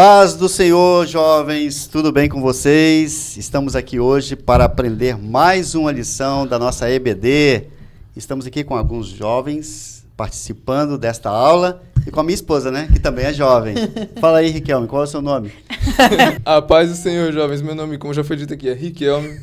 Paz do Senhor, jovens, tudo bem com vocês? Estamos aqui hoje para aprender mais uma lição da nossa EBD. Estamos aqui com alguns jovens participando desta aula e com a minha esposa, né, que também é jovem. Fala aí, Riquelme, qual é o seu nome? A paz do Senhor, jovens. Meu nome, como já foi dito aqui, é Riquelme.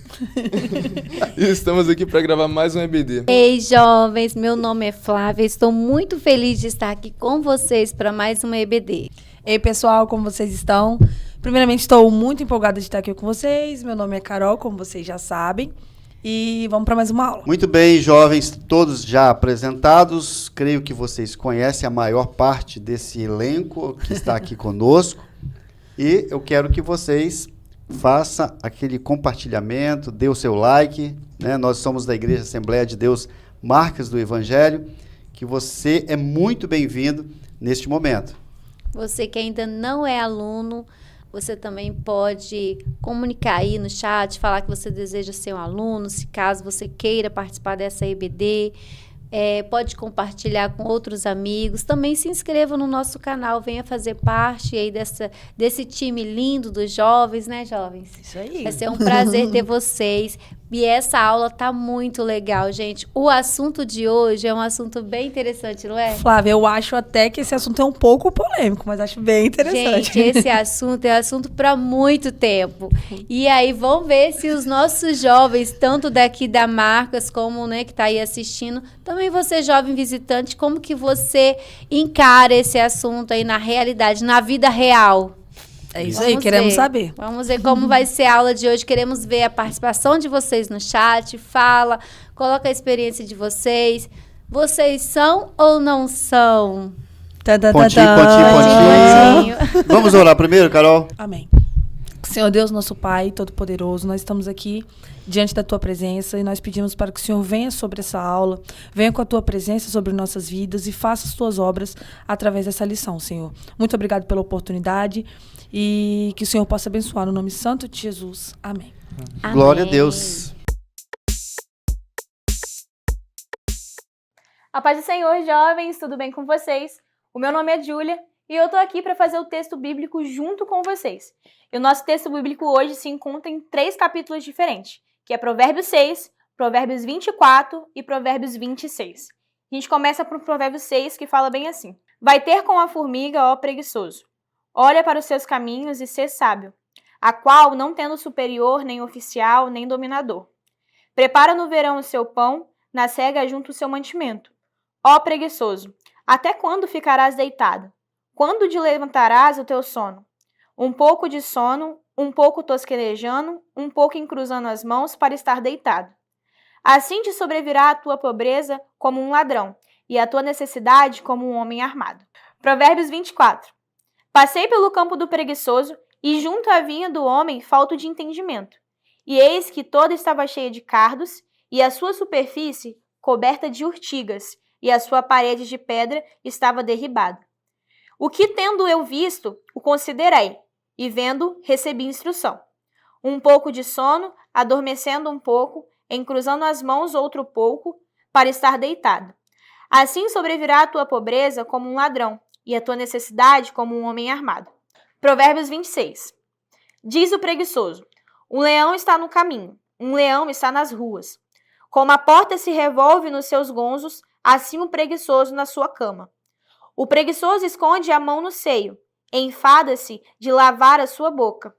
E estamos aqui para gravar mais um EBD. Ei, jovens, meu nome é Flávia. Estou muito feliz de estar aqui com vocês para mais um EBD. Ei, pessoal, como vocês estão? Primeiramente, estou muito empolgada de estar aqui com vocês. Meu nome é Carol, como vocês já sabem. E vamos para mais uma aula. Muito bem, jovens, todos já apresentados. Creio que vocês conhecem a maior parte desse elenco que está aqui conosco. E eu quero que vocês façam aquele compartilhamento, dê o seu like, né? Nós somos da Igreja Assembleia de Deus Marcas do Evangelho, que você é muito bem-vindo neste momento. Você que ainda não é aluno, você também pode comunicar aí no chat, falar que você deseja ser um aluno, se caso você queira participar dessa EBD. Pode compartilhar com outros amigos. Também se inscreva no nosso canal, venha fazer parte aí desse time lindo dos jovens, né, jovens? Isso aí. Vai ser um prazer ter vocês. E essa aula tá muito legal, gente. O assunto de hoje é um assunto bem interessante, não é? Flávia, eu acho até que esse assunto é um pouco polêmico, mas acho bem interessante. Gente, esse assunto é assunto para muito tempo. E aí, vamos ver se os nossos jovens, tanto daqui da Marcas, como, né, que tá aí assistindo, também você, jovem visitante, como que você encara esse assunto aí na realidade, na vida real? É isso aí, queremos saber. Vamos ver como vai ser a aula de hoje. Queremos ver a participação de vocês no chat. Fala, coloca a experiência de vocês. Vocês são ou não são? Pontinho. Vamos orar primeiro, Carol? Amém. Senhor Deus, nosso Pai Todo-Poderoso, nós estamos aqui diante da Tua presença e nós pedimos para que o Senhor venha sobre essa aula, venha com a Tua presença sobre nossas vidas e faça as Tuas obras através dessa lição, Senhor. Muito obrigado pela oportunidade e que o Senhor possa abençoar no nome santo de Jesus. Amém. Amém. Glória a Deus. A paz do Senhor, jovens, tudo bem com vocês? O meu nome é Júlia e eu tô aqui para fazer o texto bíblico junto com vocês. E o nosso texto bíblico hoje se encontra em 3 capítulos diferentes, que é Provérbios 6, Provérbios 24 e Provérbios 26. A gente começa por Provérbios 6, que fala bem assim: Vai ter com a formiga, ó preguiçoso. Olha para os seus caminhos e sê sábio, a qual não tendo superior, nem oficial, nem dominador. Prepara no verão o seu pão, na cega junto o seu mantimento. Ó preguiçoso, até quando ficarás deitado? Quando te levantarás o teu sono? Um pouco de sono, um pouco tosquelejando, um pouco encruzando as mãos para estar deitado. Assim te sobrevirá a tua pobreza como um ladrão, e a tua necessidade como um homem armado. Provérbios 24. Passei pelo campo do preguiçoso, e junto à vinha do homem falto de entendimento. E eis que toda estava cheia de cardos, e a sua superfície coberta de urtigas, e a sua parede de pedra estava derribada. O que tendo eu visto, o considerei, e vendo, recebi instrução. Um pouco de sono, adormecendo um pouco, encruzando as mãos outro pouco, para estar deitado. Assim sobrevirá a tua pobreza como um ladrão, e a tua necessidade como um homem armado. Provérbios 26. Diz o preguiçoso: um leão está no caminho, um leão está nas ruas. Como a porta se revolve nos seus gonzos, assim o preguiçoso na sua cama. O preguiçoso esconde a mão no seio, enfada-se de lavar a sua boca.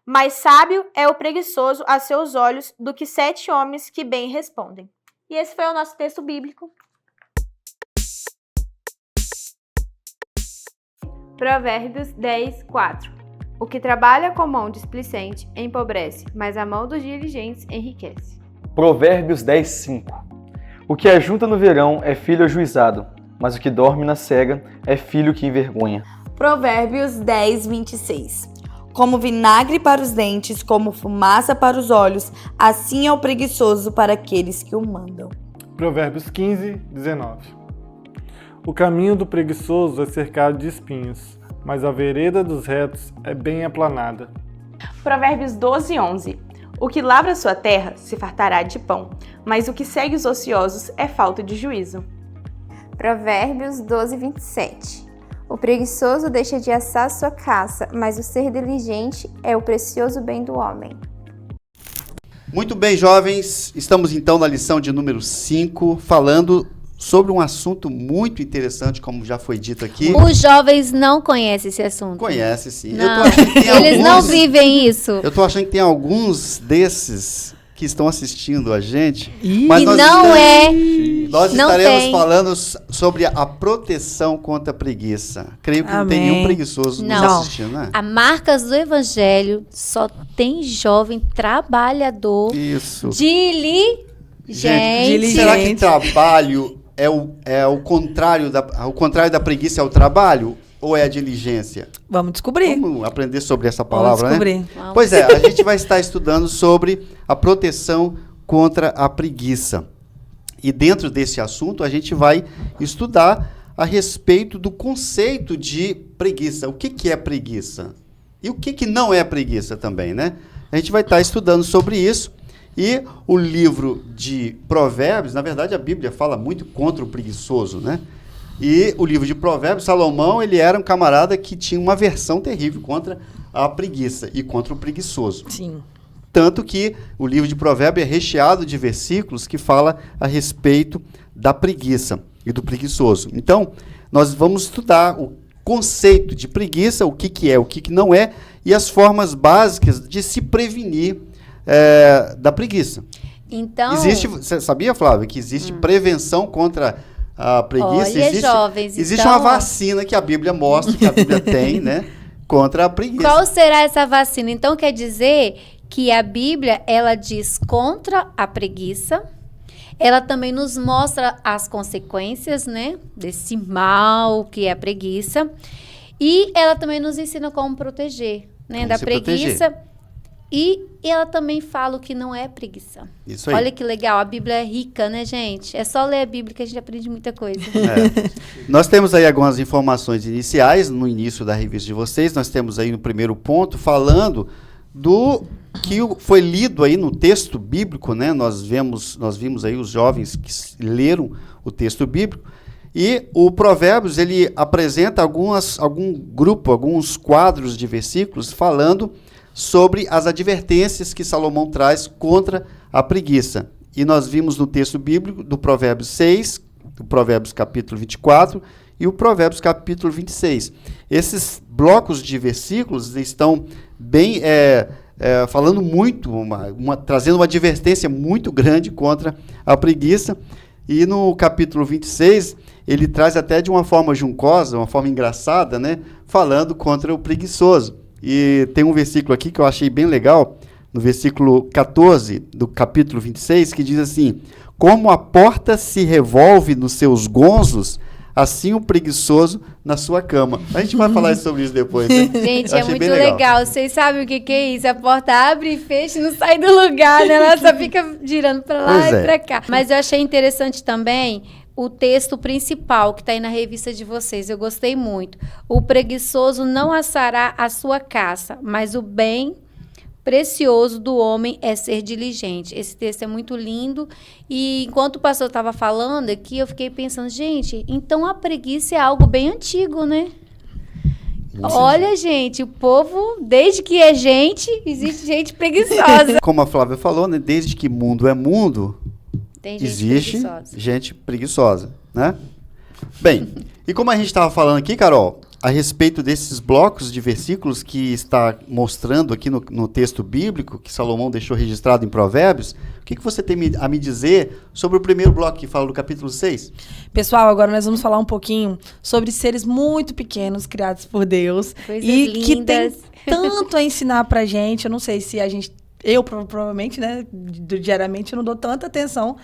Mais sábio é o preguiçoso a seus olhos do que 7 homens que bem respondem. E esse foi o nosso texto bíblico. Provérbios 10, 4. O que trabalha com mão displicente empobrece, mas a mão dos diligentes enriquece. Provérbios 10, 5. O que ajunta no verão é filho ajuizado, mas o que dorme na cega é filho que envergonha. Provérbios 10, 26. Como vinagre para os dentes, como fumaça para os olhos, assim é o preguiçoso para aqueles que o mandam. Provérbios 15, 19. O caminho do preguiçoso é cercado de espinhos, mas a vereda dos retos é bem aplanada. Provérbios 12, 11. O que lavra sua terra se fartará de pão, mas o que segue os ociosos é falta de juízo. Provérbios 12, 27. O preguiçoso deixa de assar sua caça, mas o ser diligente é o precioso bem do homem. Muito bem, jovens. Estamos então na lição de número 5, falando sobre um assunto muito interessante, como já foi dito aqui. Os jovens não conhecem esse assunto. Conhece, sim. Não. Eu tô achando que tem Eles não vivem isso. Eu tô achando que tem alguns desses que estão assistindo a gente. Mas nós não Nós não estaremos tem. falando sobre a proteção contra a preguiça. Creio que não tem nenhum preguiçoso nos assistindo, né? A marcas do evangelho só tem jovem trabalhador. Isso. Diligente. Será que trabalho é o contrário da preguiça é o trabalho? Ou é a diligência? Vamos descobrir. Vamos aprender sobre essa palavra, Vamos né? descobrir. Pois é, a gente vai estar estudando sobre a proteção contra a preguiça. E dentro desse assunto, a gente vai estudar a respeito do conceito de preguiça. O que é preguiça? E o que não é preguiça também, né? A gente vai estar estudando sobre isso. E o livro de Provérbios, na verdade, a Bíblia fala muito contra o preguiçoso, né? E o livro de Provérbios, Salomão, ele era um camarada que tinha uma aversão terrível contra a preguiça e contra o preguiçoso. Sim. Tanto que o livro de Provérbios é recheado de versículos que fala a respeito da preguiça e do preguiçoso. Então, nós vamos estudar o conceito de preguiça, o que é, o que não é, e as formas básicas de se prevenir da preguiça. Então, Você sabia, Flávia, que existe prevenção contra a preguiça? Olha, jovens, existe então, uma vacina que a Bíblia mostra, que a Bíblia tem, né? Contra a preguiça. Qual será essa vacina? Então, quer dizer que a Bíblia, ela diz contra a preguiça, ela também nos mostra as consequências, né? Desse mal que é a preguiça, e ela também nos ensina como proteger, né? Da preguiça. E ela também fala o que não é preguiça. Isso aí. Olha que legal, a Bíblia é rica, né, gente? É só ler a Bíblia que a gente aprende muita coisa. Nós temos aí algumas informações iniciais no início da revista de vocês. Nós temos aí no primeiro ponto falando do que foi lido aí no texto bíblico, né? Nós vimos aí os jovens que leram o texto bíblico. E o Provérbios, ele apresenta alguns quadros de versículos falando sobre as advertências que Salomão traz contra a preguiça. E nós vimos no texto bíblico do Provérbios 6, do Provérbios capítulo 24 e o Provérbios capítulo 26. Esses blocos de versículos estão bem falando muito, trazendo uma advertência muito grande contra a preguiça. E no capítulo 26, ele traz até de uma forma juncosa, uma forma engraçada, né, falando contra o preguiçoso. E tem um versículo aqui que eu achei bem legal, no versículo 14 do capítulo 26, que diz assim: como a porta se revolve nos seus gonzos, assim o preguiçoso na sua cama. A gente vai falar sobre isso depois, né? Gente, é muito legal. Vocês sabem o que é isso? A porta abre e fecha e não sai do lugar, né? Ela só fica girando para lá e para cá. Mas eu achei interessante também o texto principal que está aí na revista de vocês. Eu gostei muito. O preguiçoso não assará a sua caça, mas o bem precioso do homem é ser diligente. Esse texto é muito lindo. E enquanto o pastor estava falando aqui, eu fiquei pensando, gente, então a preguiça é algo bem antigo, né? Olha, gente, o povo, desde que é gente, existe gente preguiçosa. Como a Flávia falou, né? Desde que mundo é mundo, existe gente preguiçosa, né? Bem, e como a gente estava falando aqui, Carol, a respeito desses blocos de versículos que está mostrando aqui no texto bíblico, que Salomão deixou registrado em Provérbios, o que você tem a me dizer sobre o primeiro bloco que fala do capítulo 6? Pessoal, agora nós vamos falar um pouquinho sobre seres muito pequenos criados por Deus. Coisas e lindas. Que tem tanto a ensinar pra gente. Eu não sei se a gente... Eu, provavelmente, né, diariamente, eu não dou tanta atenção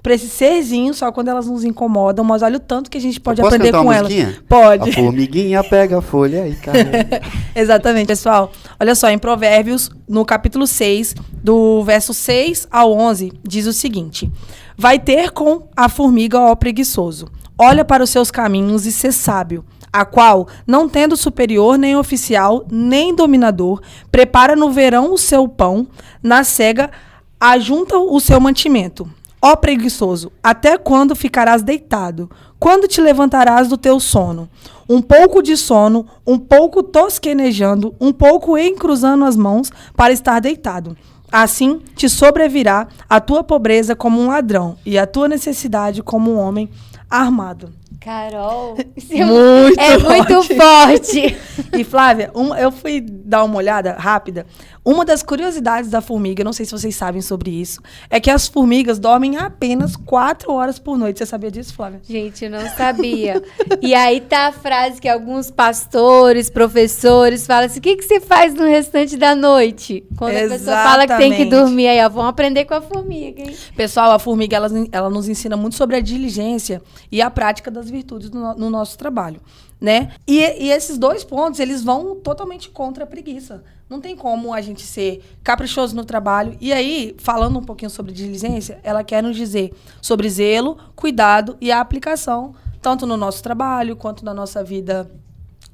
para esses serzinhos, só quando elas nos incomodam, mas olha o tanto que a gente pode aprender com elas. Pode. A formiguinha pega a folha e carrega. Exatamente, pessoal. Olha só, em Provérbios, no capítulo 6, do verso 6 ao 11, diz o seguinte: vai ter com a formiga, ó preguiçoso, olha para os seus caminhos e sê sábio, a qual, não tendo superior, nem oficial, nem dominador, prepara no verão o seu pão, na cega ajunta o seu mantimento. Ó preguiçoso, até quando ficarás deitado? Quando te levantarás do teu sono? Um pouco de sono, um pouco tosquenejando, um pouco encruzando as mãos para estar deitado. Assim te sobrevirá a tua pobreza como um ladrão e a tua necessidade como um homem armado. Carol, isso Muito muito forte. E Flávia, eu fui dar uma olhada rápida. Uma das curiosidades da formiga, não sei se vocês sabem sobre isso, é que as formigas dormem apenas 4 horas por noite. Você sabia disso, Flávia? Gente, eu não sabia. E aí tá a frase que alguns pastores, professores falam assim, o que você faz no restante da noite? Quando a pessoa fala que tem que dormir, aí ó, vamos aprender com a formiga, hein? Pessoal, a formiga, ela nos ensina muito sobre a diligência e a prática das virtudes no nosso trabalho, né? E esses 2 pontos, eles vão totalmente contra a preguiça. Não tem como a gente ser caprichoso no trabalho. E aí, falando um pouquinho sobre diligência, ela quer nos dizer sobre zelo, cuidado e a aplicação, tanto no nosso trabalho, quanto na nossa vida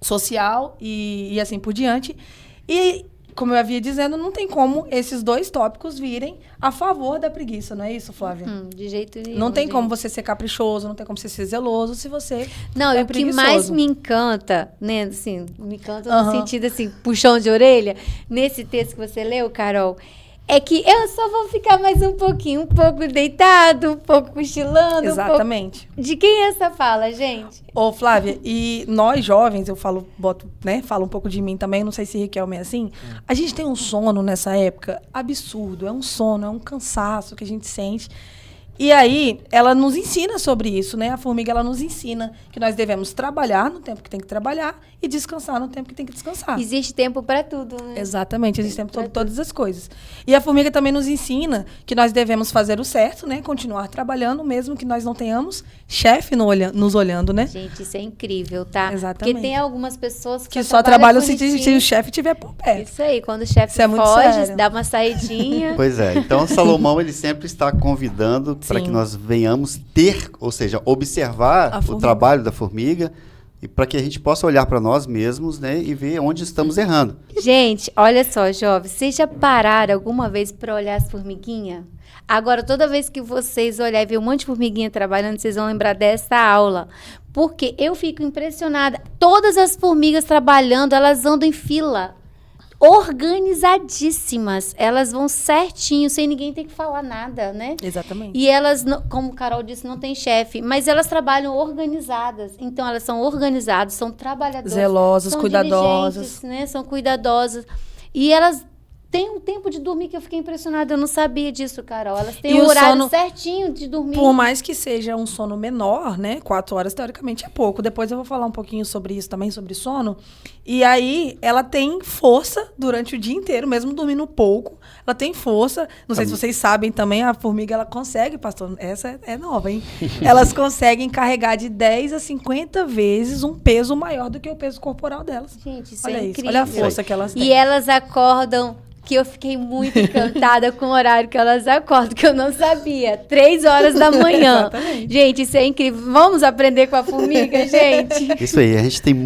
social e assim por diante. E, como eu havia dizendo, não tem como esses 2 tópicos virem a favor da preguiça, não é isso, Flávia? De jeito nenhum. Não tem como você ser caprichoso, não tem como você ser zeloso se você Não, é e o que preguiçoso. mais me encanta, né, assim, me encanta no sentido, assim, puxão de orelha, nesse texto que você leu, Carol, é que eu só vou ficar mais um pouquinho, um pouco deitado, um pouco cochilando. Exatamente. De quem é essa fala, gente? Ô, Flávia, e nós jovens, eu falo, falo um pouco de mim também, não sei se Riquelme é assim, a gente tem um sono nessa época absurdo, é um sono, é um cansaço que a gente sente. E aí, ela nos ensina sobre isso, né? A formiga, ela nos ensina que nós devemos trabalhar no tempo que tem que trabalhar e descansar no tempo que tem que descansar. Existe tempo para tudo, né? Exatamente, existe tempo para todas as coisas. E a formiga também nos ensina que nós devemos fazer o certo, né? Continuar trabalhando, mesmo que nós não tenhamos chefe nos olhando, né? Gente, isso é incrível, tá? Exatamente. Porque tem algumas pessoas que só trabalham se o chefe estiver por perto. Isso aí, quando o chefe foge, dá uma saidinha. Pois é, então Salomão, ele sempre está convidando para que nós venhamos ter, ou seja, observar o trabalho da formiga e para que a gente possa olhar para nós mesmos, né, e ver onde estamos errando. Gente, olha só, jovens, vocês já pararam alguma vez para olhar as formiguinhas? Agora, toda vez que vocês olharem e ver um monte de formiguinha trabalhando, vocês vão lembrar dessa aula. Porque eu fico impressionada. Todas as formigas trabalhando, elas andam em fila. Organizadíssimas. Elas vão certinho, sem ninguém ter que falar nada, né? Exatamente. E elas, como o Carol disse, não tem chefe, mas elas trabalham organizadas. Então, elas são organizadas, são trabalhadoras. Zelosas, são cuidadosas. Né? São cuidadosas. E elas têm um tempo de dormir que eu fiquei impressionada. Eu não sabia disso, Carol. Elas têm um horário certinho de dormir. Por mais que seja um sono menor, né? 4 horas, teoricamente, é pouco. Depois eu vou falar um pouquinho sobre isso também, sobre sono. E aí, ela tem força durante o dia inteiro, mesmo dormindo pouco. Ela tem força. Não sei se vocês sabem também, a formiga, ela consegue, pastor, essa é nova, hein? Elas conseguem carregar de 10 a 50 vezes um peso maior do que o peso corporal delas. Gente, isso olha é isso, incrível. olha a força que elas têm. E elas acordam, que eu fiquei muito encantada com o horário que elas acordam, que eu não sabia. 3 horas da manhã. Exatamente. Gente, isso é incrível. Vamos aprender com a formiga, gente? Isso aí, a gente tem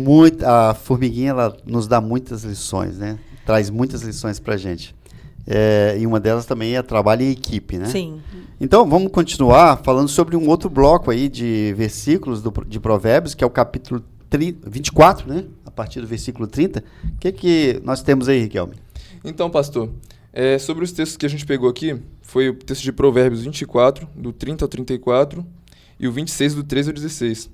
a formiguinha, ela nos dá muitas lições, né? Traz muitas lições pra gente. E uma delas também é trabalho em equipe, né? Sim. Então, vamos continuar falando sobre um outro bloco aí de versículos de Provérbios, que é o capítulo 24, né? A partir do versículo 30. O que nós temos aí, Riquelme? Então, pastor, sobre os textos que a gente pegou aqui, foi o texto de Provérbios 24, do 30 ao 34, e o 26, do 13 ao 16.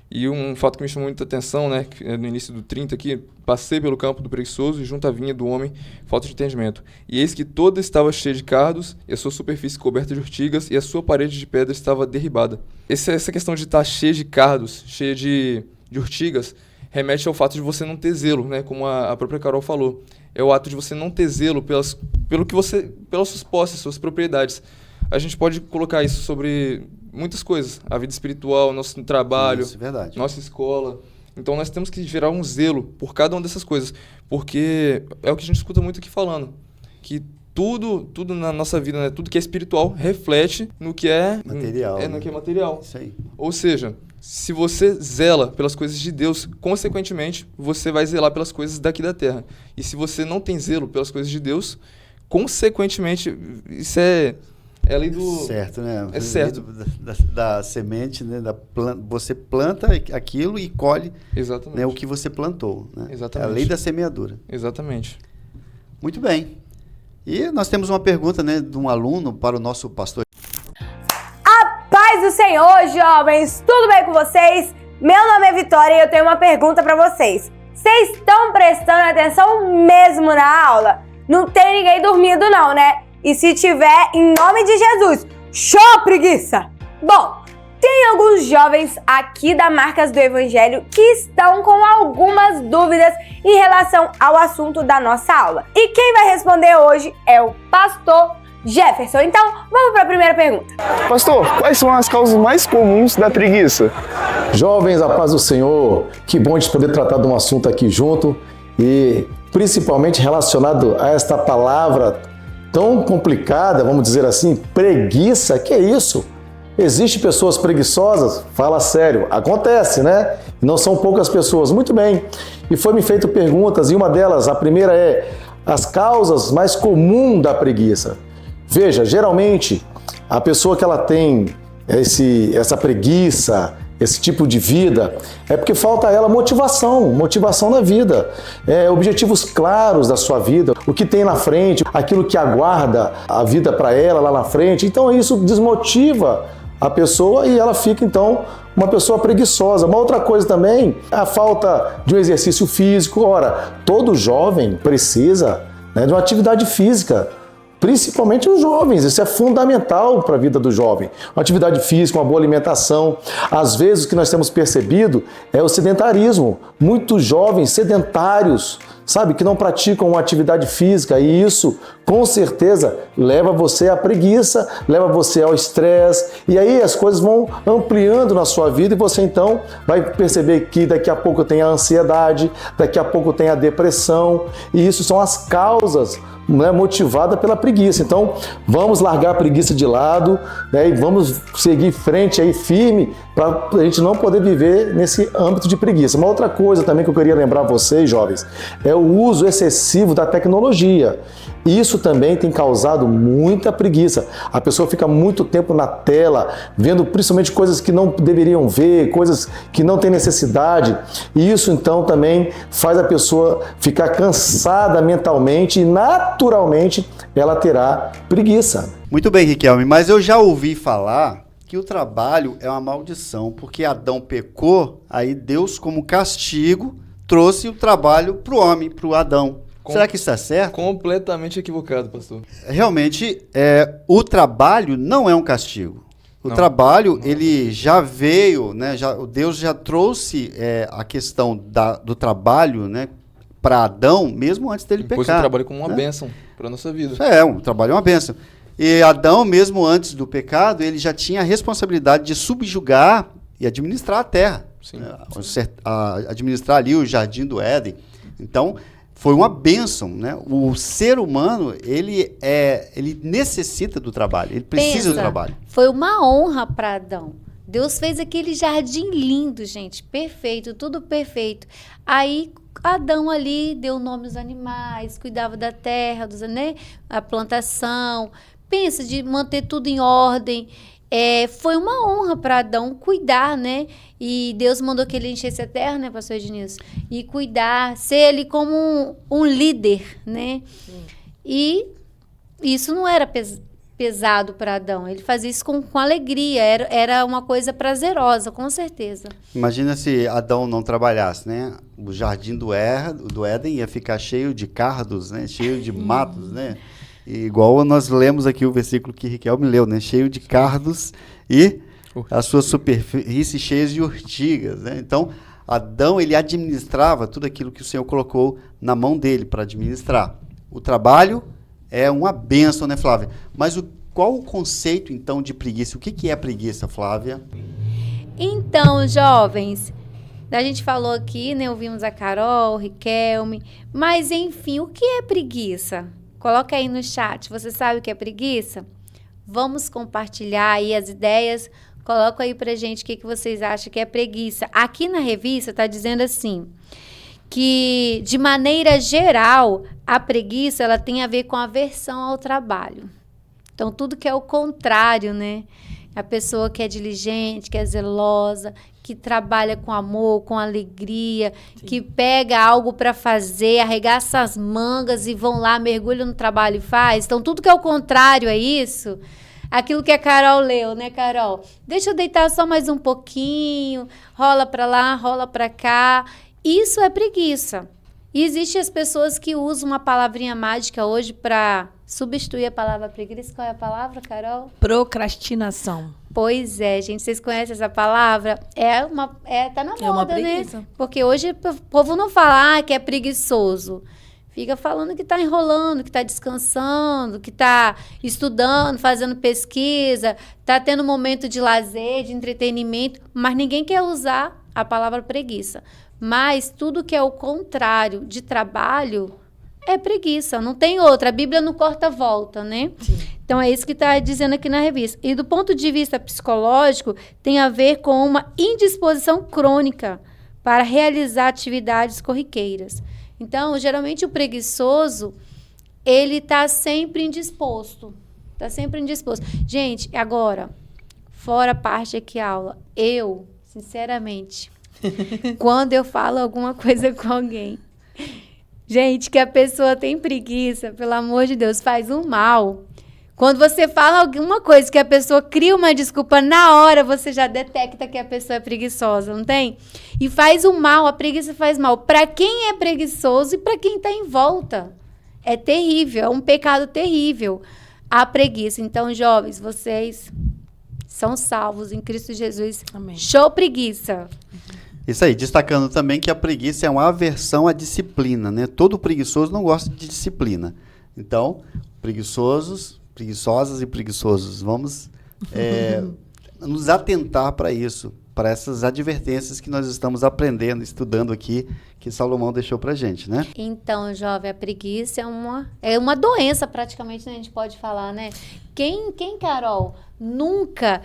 E um fato que me chamou muita atenção, né, no início do 30 aqui, passei pelo campo do preguiçoso e junto à vinha do homem, falta de entendimento. E eis que toda estava cheia de cardos, e a sua superfície coberta de urtigas, e a sua parede de pedra estava derribada. Essa questão de estar cheia de cardos, cheia de urtigas, remete ao fato de você não ter zelo, né, como a própria Carol falou. É o ato de você não ter zelo pelas suas posses, suas propriedades. A gente pode colocar isso sobre muitas coisas. A vida espiritual, nosso trabalho, nossa escola. Então nós temos que gerar um zelo por cada uma dessas coisas. Porque é o que a gente escuta muito aqui falando. Que tudo na nossa vida, né, tudo que é espiritual, reflete no que é material. No que é material. Isso aí. Ou seja, se você zela pelas coisas de Deus, consequentemente, você vai zelar pelas coisas daqui da terra. E se você não tem zelo pelas coisas de Deus, consequentemente, isso é É a lei do... Certo, né? É certo. Da semente, né? Você planta aquilo e colhe, Exatamente. né, o que você plantou. Né? Exatamente. É a lei da semeadura. Exatamente. Muito bem. E nós temos uma pergunta, né, de um aluno para o nosso pastor. Paz do Senhor, jovens! Tudo bem com vocês? Meu nome é Vitória e eu tenho uma pergunta para vocês. Vocês estão prestando atenção mesmo na aula? Não tem ninguém dormindo não, né? E se tiver, em nome de Jesus, show preguiça! Bom, tem alguns jovens aqui da Marcas do Evangelho que estão com algumas dúvidas em relação ao assunto da nossa aula. E quem vai responder hoje é o pastor Jefferson. Então, vamos para a primeira pergunta. Pastor, quais são as causas mais comuns da preguiça? Jovens, a paz do Senhor, que bom de poder tratar de um assunto aqui junto e principalmente relacionado a esta palavra tão complicada, vamos dizer assim, preguiça. Que é isso? Existem pessoas preguiçosas? Fala sério, acontece, né? Não são poucas pessoas. Muito bem. E foi-me feito perguntas e uma delas, a primeira é as causas mais comuns da preguiça. Veja, geralmente a pessoa que ela tem essa preguiça, esse tipo de vida, é porque falta a ela motivação na vida, objetivos claros da sua vida, o que tem na frente, aquilo que aguarda a vida para ela lá na frente. Então isso desmotiva a pessoa e ela fica então uma pessoa preguiçosa. Uma outra coisa também, a falta de um exercício físico. Ora, todo jovem precisa, né, de uma atividade física. Principalmente os jovens, isso é fundamental para a vida do jovem. Uma atividade física, uma boa alimentação. Às vezes o que nós temos percebido é o sedentarismo. Muitos jovens sedentários, sabe, que não praticam uma atividade física e isso, com certeza, leva você à preguiça, leva você ao estresse e aí as coisas vão ampliando na sua vida e você então vai perceber que daqui a pouco tem a ansiedade, daqui a pouco tem a depressão e isso são as causas, né, motivada pela preguiça. Então, vamos largar a preguiça de lado, né, e vamos seguir frente aí firme para a gente não poder viver nesse âmbito de preguiça. Uma outra coisa também que eu queria lembrar vocês, jovens, é o uso excessivo da tecnologia. Isso também tem causado muita preguiça. A pessoa fica muito tempo na tela, vendo principalmente coisas que não deveriam ver, coisas que não tem necessidade. E isso então também faz a pessoa ficar cansada mentalmente e naturalmente ela terá preguiça. Muito bem, Riquelme, mas eu já ouvi falar que o trabalho é uma maldição, porque Adão pecou, aí Deus, como castigo, trouxe o trabalho para o homem, para o Adão. Será que isso está certo? Completamente equivocado, pastor. Realmente, o trabalho não é um castigo. O trabalho, ele já veio, né? Deus já trouxe a questão do trabalho, né, para Adão, mesmo antes dele pecar. Pôs o trabalho como uma bênção para a nossa vida. O trabalho é uma bênção. E Adão, mesmo antes do pecado, ele já tinha a responsabilidade de subjugar e administrar a terra. Sim. Administrar ali o jardim do Éden. Então, foi uma bênção, né? O ser humano, ele necessita do trabalho, ele precisa do trabalho. Foi uma honra para Adão. Deus fez aquele jardim lindo, gente, perfeito, tudo perfeito. Aí Adão ali deu nome aos animais, cuidava da terra, né? A plantação. Pensa de manter tudo em ordem. Foi uma honra para Adão cuidar, né? E Deus mandou que ele enchesse a terra, né, pastor Ednilson? E cuidar, ser ele como um líder, né? Sim. E isso não era pesado para Adão. Ele fazia isso com alegria. Era uma coisa prazerosa, com certeza. Imagina se Adão não trabalhasse, né? O jardim do Éden ia ficar cheio de cardos, né? Cheio de matos, né? E igual nós lemos aqui o versículo que Riquelme leu, né? Cheio de cardos e as suas superfícies cheias de urtigas, né? Então, Adão, ele administrava tudo aquilo que o Senhor colocou na mão dele para administrar. O trabalho é uma bênção, né, Flávia? Mas qual o conceito, então, de preguiça? O que é preguiça, Flávia? Então, jovens, a gente falou aqui, né? Ouvimos a Carol, o Riquelme, mas, enfim, o que é preguiça? Coloca aí no chat, você sabe o que é preguiça? Vamos compartilhar aí as ideias, coloca aí pra gente o que vocês acham que é preguiça. Aqui na revista tá dizendo assim, que de maneira geral, a preguiça ela tem a ver com aversão ao trabalho. Então, tudo que é o contrário, né? A pessoa que é diligente, que é zelosa, que trabalha com amor, com alegria, que pega algo para fazer, arregaça as mangas e vão lá, mergulha no trabalho e faz. Então, tudo que é o contrário é isso. Aquilo que a Carol leu, né, Carol? Deixa eu deitar só mais um pouquinho, rola para lá, rola para cá. Isso é preguiça. E existem as pessoas que usam uma palavrinha mágica hoje para substituir a palavra preguiça. Qual é a palavra, Carol? Procrastinação. Pois é, gente. Vocês conhecem essa palavra? Tá na moda, né? Porque hoje o povo não fala que é preguiçoso. Fica falando que está enrolando, que está descansando, que está estudando, fazendo pesquisa, está tendo momento de lazer, de entretenimento, mas ninguém quer usar a palavra preguiça. Mas tudo que é o contrário de trabalho é preguiça, não tem outra. A Bíblia não corta volta, né? Sim. Então, é isso que está dizendo aqui na revista. E do ponto de vista psicológico, tem a ver com uma indisposição crônica para realizar atividades corriqueiras. Então, geralmente, o preguiçoso, ele está sempre indisposto. Está sempre indisposto. Gente, agora, fora a parte aqui, aula, eu, sinceramente... Quando eu falo alguma coisa com alguém, gente, que a pessoa tem preguiça, pelo amor de Deus, faz um mal. Quando você fala alguma coisa que a pessoa cria uma desculpa, na hora você já detecta que a pessoa é preguiçosa, não tem? E faz um mal, a preguiça faz mal para quem é preguiçoso e para quem está em volta. É terrível, é um pecado terrível a preguiça. Então, jovens, vocês são salvos em Cristo Jesus. Amém. Show preguiça! Isso aí, destacando também que a preguiça é uma aversão à disciplina, né? Todo preguiçoso não gosta de disciplina. Então, preguiçosas e preguiçosos, vamos nos atentar para isso, para essas advertências que nós estamos aprendendo, estudando aqui, que Salomão deixou para a gente, né? Então, jovem, a preguiça é uma doença praticamente, né? A gente pode falar, né? Quem, Carol, nunca...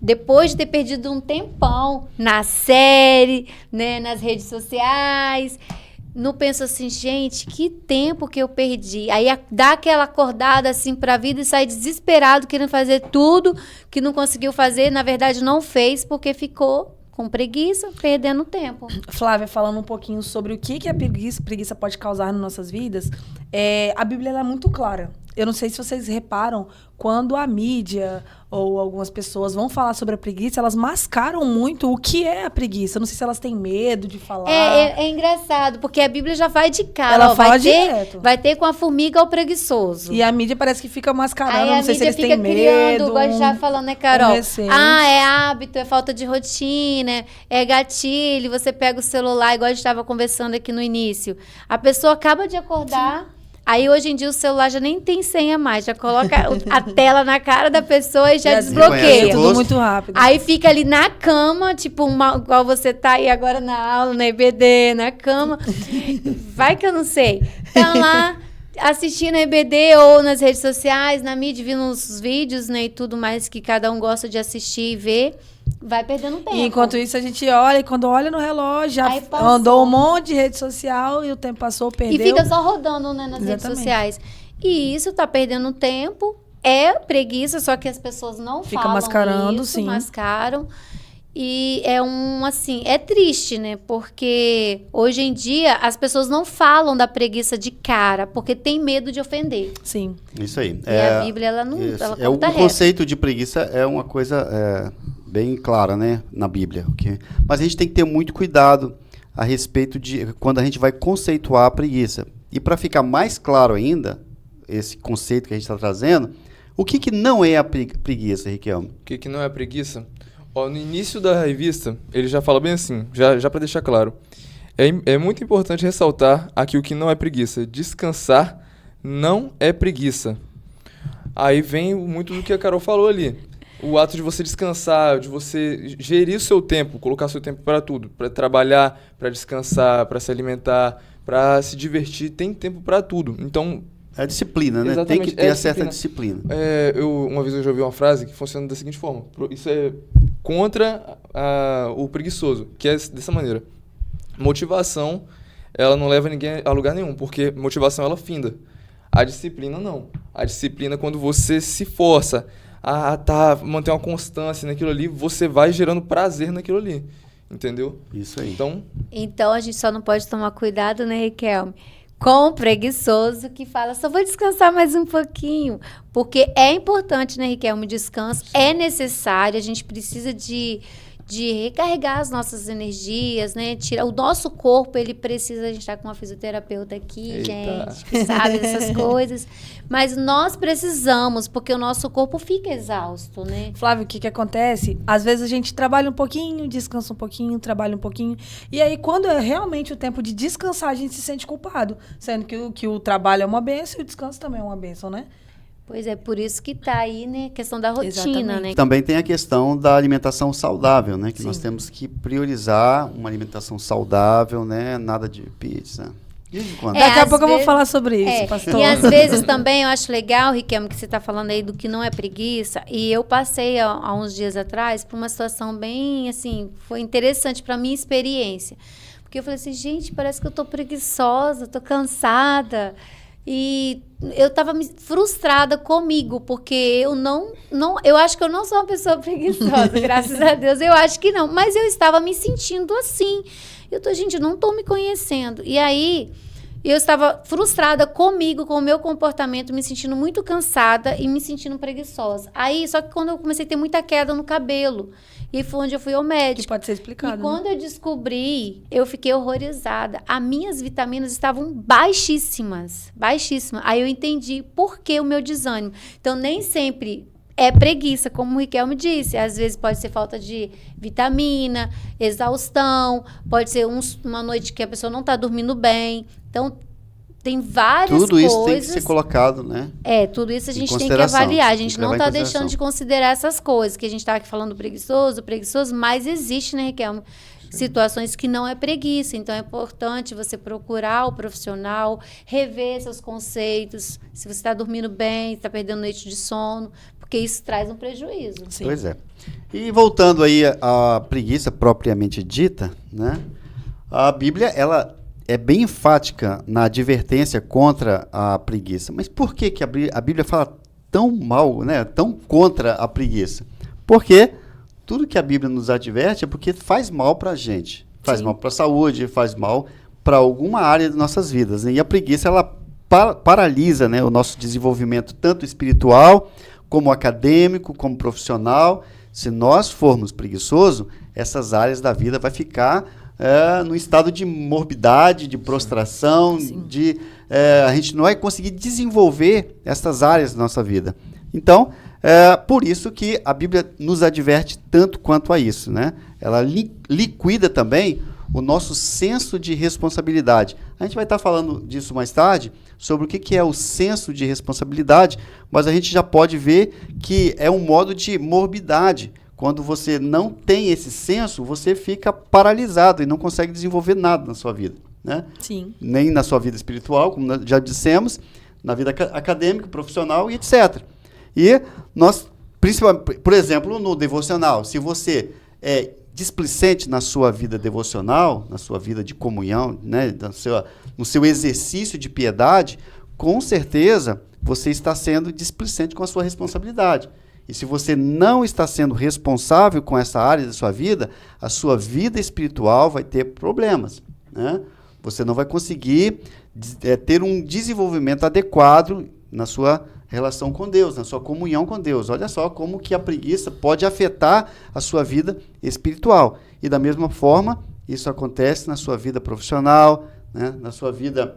Depois de ter perdido um tempão na série, né, nas redes sociais, não penso assim, gente, que tempo que eu perdi. Aí dá aquela acordada assim para a vida e sai desesperado, querendo fazer tudo que não conseguiu fazer, na verdade não fez porque ficou com preguiça, perdendo tempo. Flávia, falando um pouquinho sobre o que a preguiça pode causar nas nossas vidas, a Bíblia ela é muito clara. Eu não sei se vocês reparam, quando a mídia ou algumas pessoas vão falar sobre a preguiça, elas mascaram muito o que é a preguiça. Eu não sei se elas têm medo de falar. É engraçado, porque a Bíblia já vai de cara. Ela fala direto. Vai ter com a formiga ao preguiçoso. E a mídia parece que fica mascarando, aí não sei se eles têm medo. Criando, igual a gente já falando, né, Carol? É hábito, é falta de rotina, é gatilho, você pega o celular, igual a gente estava conversando aqui no início. A pessoa acaba de acordar... Sim. Aí, hoje em dia, o celular já nem tem senha mais. Já coloca a tela na cara da pessoa e já desbloqueia. Tudo muito rápido. Aí fica ali na cama, tipo, igual você tá aí agora na aula, na EBD, na cama. Vai que eu não sei. Tá lá assistindo a EBD ou nas redes sociais, na mídia, vindo os vídeos, né, e tudo mais que cada um gosta de assistir e ver. Vai perdendo tempo. E enquanto isso, a gente olha, e quando olha no relógio, já andou um monte de rede social e o tempo passou, perdeu. E fica só rodando, né, nas redes sociais. E isso tá perdendo tempo, é preguiça, só que as pessoas não fica falam mascarando, isso, sim. mascaram. E é triste, né? Porque hoje em dia as pessoas não falam da preguiça de cara, porque tem medo de ofender. Sim. Isso aí. E a Bíblia, ela não o conceito de preguiça é uma coisa bem clara, né? Na Bíblia. Okay? Mas a gente tem que ter muito cuidado a respeito de quando a gente vai conceituar a preguiça. E para ficar mais claro ainda, esse conceito que a gente está trazendo, o que não é a preguiça, Riquelme? O que não é a preguiça? No início da revista, ele já fala bem assim, já para deixar claro. É muito importante ressaltar aqui o que não é preguiça. Descansar não é preguiça. Aí vem muito do que a Carol falou ali. O ato de você descansar, de você gerir o seu tempo, colocar seu tempo para tudo. Para trabalhar, para descansar, para se alimentar, para se divertir. Tem tempo para tudo. Então... É a disciplina, né? Tem que ter a certa disciplina. Uma vez eu já ouvi uma frase que funciona da seguinte forma. Isso é contra o preguiçoso, que é dessa maneira. Motivação, ela não leva ninguém a lugar nenhum, porque motivação, ela finda. A disciplina não. A disciplina, quando você se força a manter uma constância naquilo ali, você vai gerando prazer naquilo ali. Entendeu? Isso aí. Então, a gente só não pode tomar cuidado, né, Riquelme? Com o preguiçoso que fala, só vou descansar mais um pouquinho. Porque é importante, né, Riquelme, o descanso. Sim. É necessário, a gente precisa de recarregar as nossas energias, né? O nosso corpo, ele precisa, a gente tá com uma fisioterapeuta aqui, Eita. gente, que sabe dessas coisas. Mas nós precisamos, porque o nosso corpo fica exausto, né? Flávio, o que acontece? Às vezes a gente trabalha um pouquinho, descansa um pouquinho, trabalha um pouquinho. E aí, quando é realmente o tempo de descansar, a gente se sente culpado. Sendo que o trabalho é uma bênção e o descanso também é uma bênção, né? Pois é, por isso que está aí, né, a questão da rotina, Exatamente. né? Também tem a questão da alimentação saudável, né? Que Sim. nós temos que priorizar uma alimentação saudável, né? Nada de pizza. De quando? Daqui a pouco eu vou falar sobre isso, pastor. E às vezes também eu acho legal, Riquelme, que você está falando aí do que não é preguiça. E eu passei há uns dias atrás por uma situação bem, assim, foi interessante para minha experiência. Porque eu falei assim, gente, parece que eu tô preguiçosa, tô cansada. E eu estava frustrada comigo, porque eu acho que eu não sou uma pessoa preguiçosa, graças a Deus, eu acho que não. Mas eu estava me sentindo assim. Gente, eu não estou me conhecendo. E aí, eu estava frustrada comigo, com o meu comportamento, me sentindo muito cansada e me sentindo preguiçosa. Aí, só que quando eu comecei a ter muita queda no cabelo, e aí foi onde eu fui ao médico. Que pode ser explicado. E quando eu descobri, eu fiquei horrorizada. As minhas vitaminas estavam baixíssimas. Baixíssimas. Aí eu entendi por que o meu desânimo. Então, nem sempre é preguiça, como o Riquelme disse. Às vezes pode ser falta de vitamina, exaustão, pode ser uma noite que a pessoa não está dormindo bem. Então, tem várias coisas. Tudo isso tem que ser colocado, né? Tudo isso a gente tem que avaliar. A gente não está deixando de considerar essas coisas, que a gente está aqui falando do preguiçoso, mas existe, né, Riquelme? Situações que não é preguiça. Então, é importante você procurar o profissional, rever seus conceitos, se você está dormindo bem, está perdendo noite de sono, porque isso traz um prejuízo. Sim. Pois é. E voltando aí à preguiça propriamente dita, né? A Bíblia, ela é bem enfática na advertência contra a preguiça. Mas por que a Bíblia fala tão mal, né? Tão contra a preguiça? Porque tudo que a Bíblia nos adverte é porque faz mal para a gente. Faz mal para a saúde, faz mal para alguma área de nossas vidas. Né? E a preguiça, ela paralisa, né, o nosso desenvolvimento tanto espiritual, como acadêmico, como profissional. Se nós formos preguiçosos, essas áreas da vida vai ficar no estado de morbidade, de prostração, a gente não vai conseguir desenvolver essas áreas da nossa vida. Então, por isso que a Bíblia nos adverte tanto quanto a isso, né? Ela liquida também o nosso senso de responsabilidade. A gente vai estar falando disso mais tarde, sobre o que é o senso de responsabilidade, mas a gente já pode ver que é um modo de morbidade. Quando você não tem esse senso, você fica paralisado e não consegue desenvolver nada na sua vida, né? Sim. Nem na sua vida espiritual, como já dissemos, na vida acadêmica, profissional e etc. E nós, principalmente, por exemplo, no devocional, se você é displicente na sua vida devocional, na sua vida de comunhão, né, no seu exercício de piedade, com certeza você está sendo displicente com a sua responsabilidade. E se você não está sendo responsável com essa área da sua vida, a sua vida espiritual vai ter problemas, né? Você não vai conseguir ter um desenvolvimento adequado na sua relação com Deus, na sua comunhão com Deus. Olha só como que a preguiça pode afetar a sua vida espiritual. E da mesma forma, isso acontece na sua vida profissional, né? Na sua vida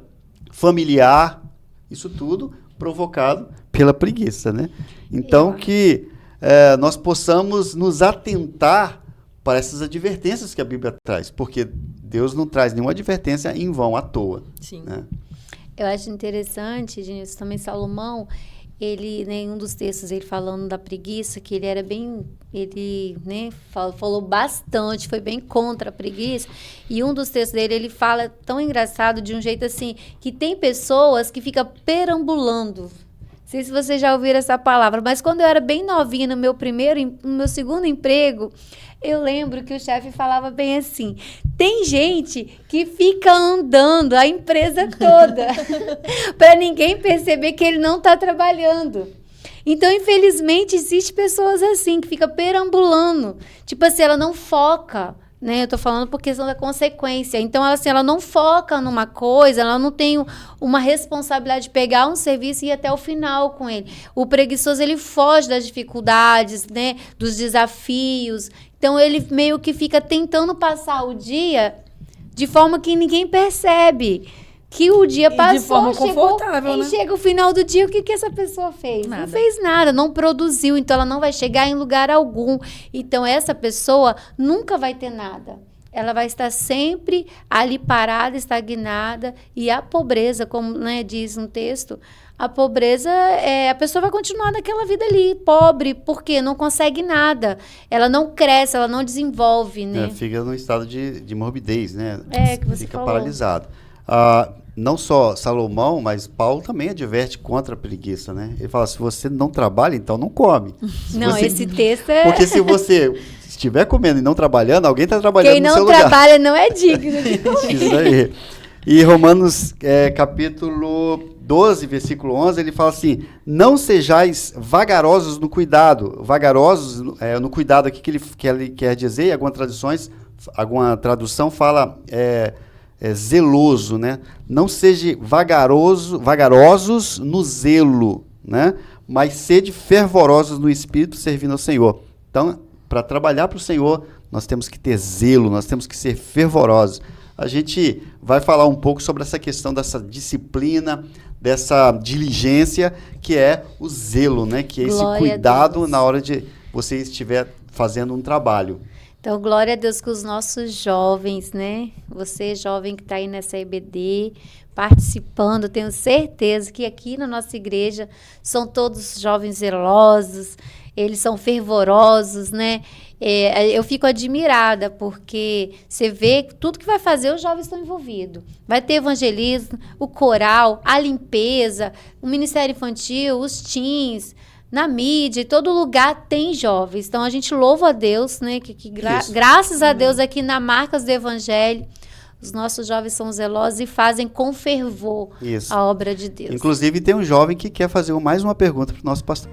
familiar, isso tudo provocado pela preguiça, né? Então, que nós possamos nos atentar para essas advertências que a Bíblia traz, porque Deus não traz nenhuma advertência em vão, à toa. Sim. Né? Eu acho interessante, gente, também Salomão, ele, em um dos textos, ele falando da preguiça, que ele era bem, ele, né, falou bastante, foi bem contra a preguiça, e um dos textos dele, ele fala tão engraçado, de um jeito assim, que tem pessoas que ficam perambulando. sei se vocês já ouviram essa palavra, mas quando eu era bem novinha, no meu segundo emprego, eu lembro que o chefe falava bem assim: tem gente que fica andando a empresa toda para ninguém perceber que ele não está trabalhando. Então, infelizmente, existem pessoas assim, que ficam perambulando. Tipo assim, ela não foca, né? Eu tô falando por questão da consequência. Então, ela não foca numa coisa, ela não tem uma responsabilidade de pegar um serviço e ir até o final com ele. O preguiçoso, ele foge das dificuldades, né? Dos desafios. Então, ele meio que fica tentando passar o dia de forma que ninguém percebe. Que o dia passou, de forma confortável, né? Chega o final do dia, o que essa pessoa fez? Nada. Não fez nada, não produziu, então ela não vai chegar em lugar algum. Então essa pessoa nunca vai ter nada. Ela vai estar sempre ali parada, estagnada, e a pobreza, como, né, diz um texto, a pobreza, a pessoa vai continuar naquela vida ali, pobre, porque não consegue nada. Ela não cresce, ela não desenvolve, né? Fica num estado de morbidez, né? Que você fica falou. Paralisado. Não só Salomão, mas Paulo também adverte contra a preguiça, né? Ele fala, se você não trabalha, então não come. Esse texto é... Porque se você estiver comendo e não trabalhando, alguém está trabalhando no seu Quem lugar. não trabalha não é digno de comer. Isso aí. E Romanos, capítulo 12, versículo 11, ele fala assim, não sejais vagarosos no cuidado. Vagarosos no cuidado aqui que ele quer dizer, alguma tradução fala... zeloso, né? Não seja vagarosos no zelo, né? Mas sede fervorosos no espírito, servindo ao Senhor. Então, para trabalhar para o Senhor, nós temos que ter zelo, nós temos que ser fervorosos. A gente vai falar um pouco sobre essa questão dessa disciplina, dessa diligência, que é o zelo, né? Que é esse cuidado na hora de você estiver fazendo um trabalho. Então, glória a Deus com os nossos jovens, né? Você, jovem que está aí nessa EBD, participando, tenho certeza que aqui na nossa igreja são todos jovens zelosos, eles são fervorosos, né? Eu fico admirada, porque você vê que tudo que vai fazer, os jovens estão envolvidos. Vai ter evangelismo, o coral, a limpeza, o ministério infantil, os teens... Na mídia, em todo lugar tem jovens. Então, a gente louva a Deus, né? Graças a Deus, aqui na Marcas do Evangelho, os nossos jovens são zelosos e fazem com fervor a obra de Deus. Inclusive, tem um jovem que quer fazer mais uma pergunta para o nosso pastor.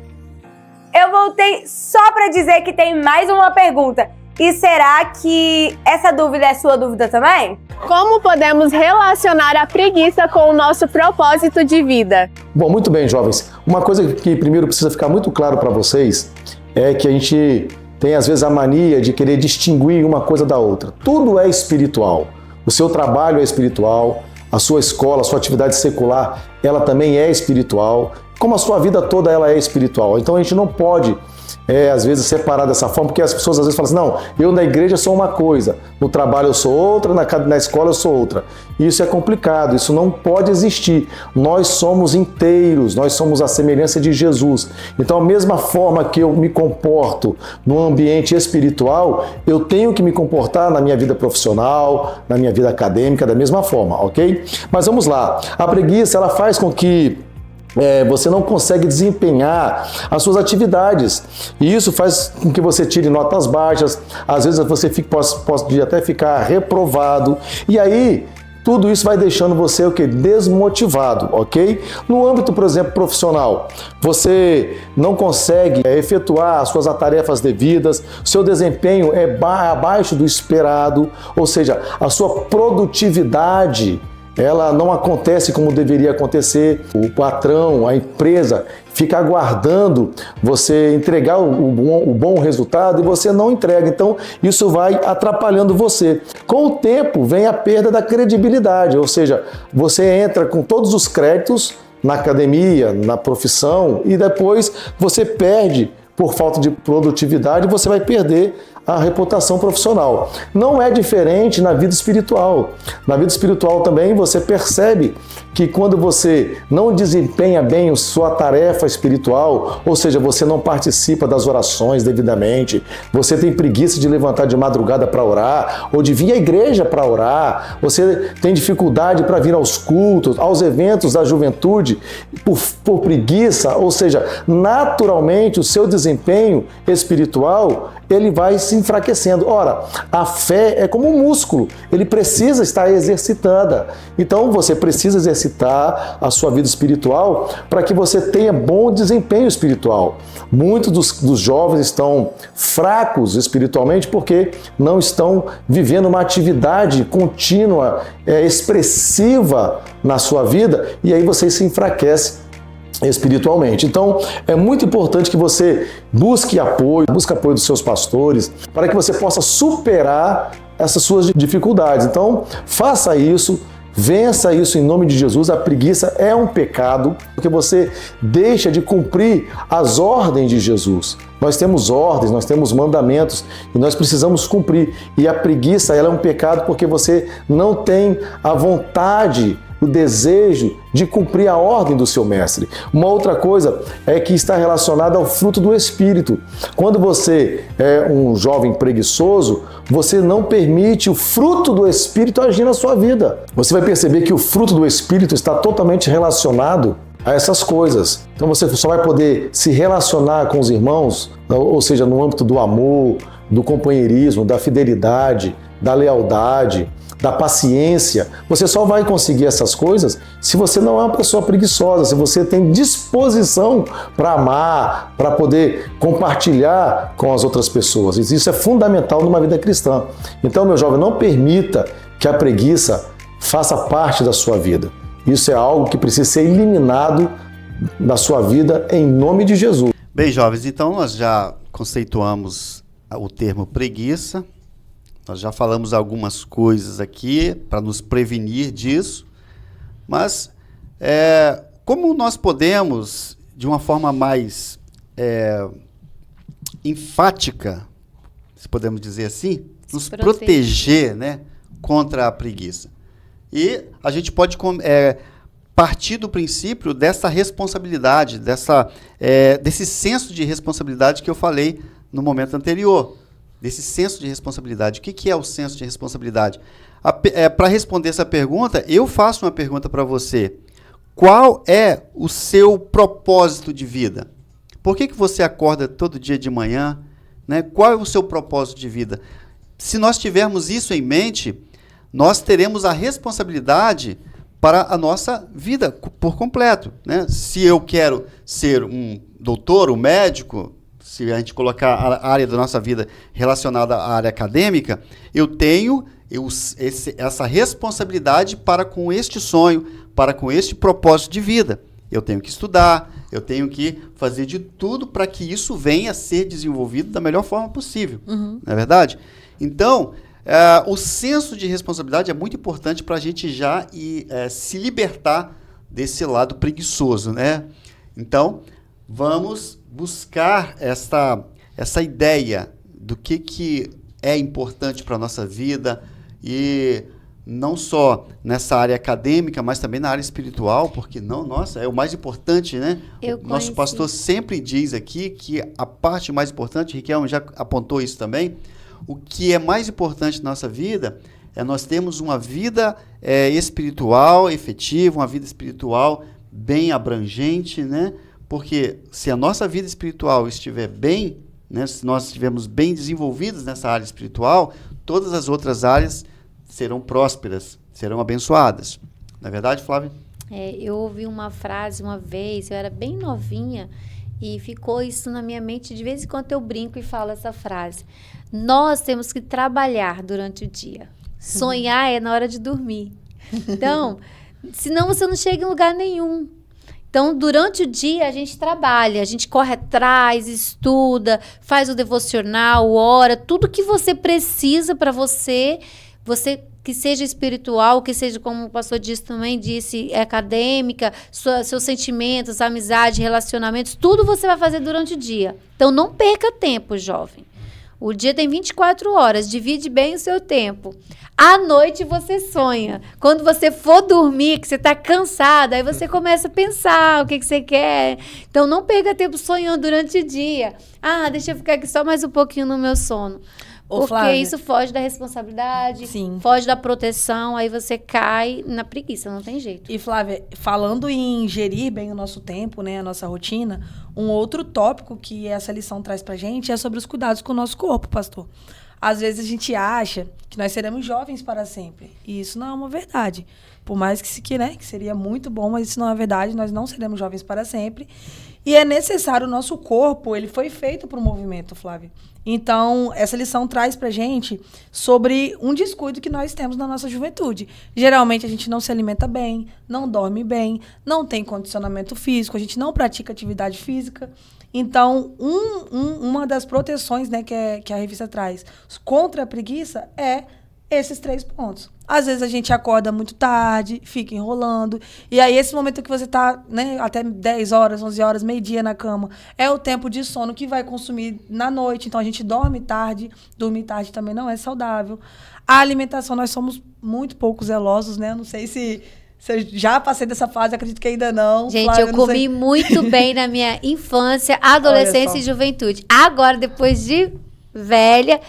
Eu voltei só para dizer que tem mais uma pergunta. E será que essa dúvida é sua dúvida também? Como podemos relacionar a preguiça com o nosso propósito de vida? Bom, muito bem, jovens. Uma coisa que primeiro precisa ficar muito claro para vocês é que a gente tem às vezes a mania de querer distinguir uma coisa da outra. Tudo é espiritual. O seu trabalho é espiritual, a sua escola, a sua atividade secular, ela também é espiritual. Como a sua vida toda ela é espiritual. Então a gente não pode às vezes separar dessa forma, porque as pessoas às vezes falam assim, não, eu na igreja sou uma coisa, no trabalho eu sou outra, na escola eu sou outra. Isso é complicado, isso não pode existir. Nós somos inteiros, nós somos a semelhança de Jesus. Então a mesma forma que eu me comporto no ambiente espiritual, eu tenho que me comportar na minha vida profissional, na minha vida acadêmica, da mesma forma, ok? Mas vamos lá, a preguiça ela faz com que você não consegue desempenhar as suas atividades. E isso faz com que você tire notas baixas, às vezes você pode até ficar reprovado. E aí, tudo isso vai deixando você desmotivado, ok? No âmbito, por exemplo, profissional, você não consegue efetuar as suas tarefas devidas, seu desempenho é abaixo do esperado, ou seja, a sua produtividade ela não acontece como deveria acontecer. O patrão, a empresa, fica aguardando você entregar o bom resultado e você não entrega. Então, isso vai atrapalhando você. Com o tempo, vem a perda da credibilidade, ou seja, você entra com todos os créditos na academia, na profissão, e depois você perde por falta de produtividade, você vai perder a reputação profissional. Não é diferente na vida espiritual. Na vida espiritual também você percebe que quando você não desempenha bem a sua tarefa espiritual, ou seja, você não participa das orações devidamente, você tem preguiça de levantar de madrugada para orar, ou de vir à igreja para orar, você tem dificuldade para vir aos cultos, aos eventos da juventude, por preguiça, ou seja, naturalmente o seu desempenho espiritual ele vai se enfraquecendo. Ora, a fé é como um músculo, ele precisa estar exercitada. Então você precisa exercitar a sua vida espiritual para que você tenha bom desempenho espiritual. Muitos dos jovens estão fracos espiritualmente porque não estão vivendo uma atividade contínua, expressiva na sua vida, e aí você se enfraquece espiritualmente. Então, é muito importante que você busque apoio dos seus pastores, para que você possa superar essas suas dificuldades. Então, faça isso, vença isso em nome de Jesus. A preguiça é um pecado, porque você deixa de cumprir as ordens de Jesus. Nós temos ordens, nós temos mandamentos e nós precisamos cumprir. E a preguiça, ela é um pecado porque você não tem a vontade, o desejo de cumprir a ordem do seu mestre. Uma outra coisa é que está relacionada ao fruto do Espírito. Quando você é um jovem preguiçoso, você não permite o fruto do Espírito agir na sua vida. Você vai perceber que o fruto do Espírito está totalmente relacionado a essas coisas. Então você só vai poder se relacionar com os irmãos, ou seja, no âmbito do amor, do companheirismo, da fidelidade, da lealdade, da paciência. Você só vai conseguir essas coisas se você não é uma pessoa preguiçosa, se você tem disposição para amar, para poder compartilhar com as outras pessoas. Isso é fundamental numa vida cristã. Então, meu jovem, não permita que a preguiça faça parte da sua vida. Isso é algo que precisa ser eliminado da sua vida em nome de Jesus. Bem, jovens, então nós já conceituamos o termo preguiça. Nós já falamos algumas coisas aqui para nos prevenir disso, mas como nós podemos, de uma forma mais enfática, se podemos dizer assim, nos proteger, né, contra a preguiça? E a gente pode partir do princípio dessa responsabilidade, desse senso de responsabilidade que eu falei no momento anterior. Desse senso de responsabilidade. O que é o senso de responsabilidade? Para responder essa pergunta, eu faço uma pergunta para você. Qual é o seu propósito de vida? Por que você acorda todo dia de manhã? Né? Qual é o seu propósito de vida? Se nós tivermos isso em mente, nós teremos a responsabilidade para a nossa vida por completo. Né? Se eu quero ser um doutor, um médico, se a gente colocar a área da nossa vida relacionada à área acadêmica, eu tenho essa responsabilidade para com este sonho, para com este propósito de vida. Eu tenho que estudar, eu tenho que fazer de tudo para que isso venha a ser desenvolvido da melhor forma possível. Não é verdade? Então, o senso de responsabilidade é muito importante para a gente já se libertar desse lado preguiçoso, né? Então, vamos buscar essa ideia do que é importante para a nossa vida, e não só nessa área acadêmica, mas também na área espiritual, porque não, nossa, é o mais importante, né? Nosso pastor sempre diz aqui que a parte mais importante, Riquelme já apontou isso também, o que é mais importante na nossa vida é nós termos uma vida espiritual efetiva, uma vida espiritual bem abrangente, né? Porque se a nossa vida espiritual estiver bem, né, se nós estivermos bem desenvolvidos nessa área espiritual, todas as outras áreas serão prósperas, serão abençoadas. Não é verdade, Flávia? Eu ouvi uma frase uma vez, eu era bem novinha, e ficou isso na minha mente. De vez em quando eu brinco e falo essa frase. Nós temos que trabalhar durante o dia. Sonhar é na hora de dormir. Então, senão você não chega em lugar nenhum. Então, durante o dia, a gente trabalha, a gente corre atrás, estuda, faz o devocional, ora, tudo que você precisa para você que seja espiritual, que seja, como o pastor disse também, disse, acadêmica, seus sentimentos, amizade, relacionamentos, tudo você vai fazer durante o dia. Então, não perca tempo, jovem. O dia tem 24 horas, divide bem o seu tempo. À noite você sonha. Quando você for dormir, que você está cansada, aí você começa a pensar o que você quer. Então, não perca tempo sonhando durante o dia. Ah, deixa eu ficar aqui só mais um pouquinho no meu sono. Porque Flávia, isso foge da responsabilidade, foge da proteção, aí você cai na preguiça, não tem jeito. E Flávia, falando em gerir bem o nosso tempo, né, a nossa rotina, um outro tópico que essa lição traz pra gente é sobre os cuidados com o nosso corpo, pastor. Às vezes a gente acha que nós seremos jovens para sempre, e isso não é uma verdade. Por mais que seria muito bom, mas isso não é verdade, nós não seremos jovens para sempre. E é necessário, o nosso corpo, ele foi feito para o movimento, Flávia. Então, essa lição traz pra gente sobre um descuido que nós temos na nossa juventude. Geralmente, a gente não se alimenta bem, não dorme bem, não tem condicionamento físico, a gente não pratica atividade física. Então, uma das proteções, né, que a revista traz contra a preguiça é esses 3 pontos. Às vezes a gente acorda muito tarde, fica enrolando. E aí, esse momento que você está, né, até 10 horas, 11 horas, meio-dia na cama, é o tempo de sono que vai consumir na noite. Então, a gente dorme tarde. Dormir tarde também não é saudável. A alimentação, nós somos muito pouco zelosos, né? Eu não sei se eu já passei dessa fase, acredito que ainda não. Gente, Flávia, eu comi muito bem na minha infância, adolescência e juventude. Agora, depois de velha,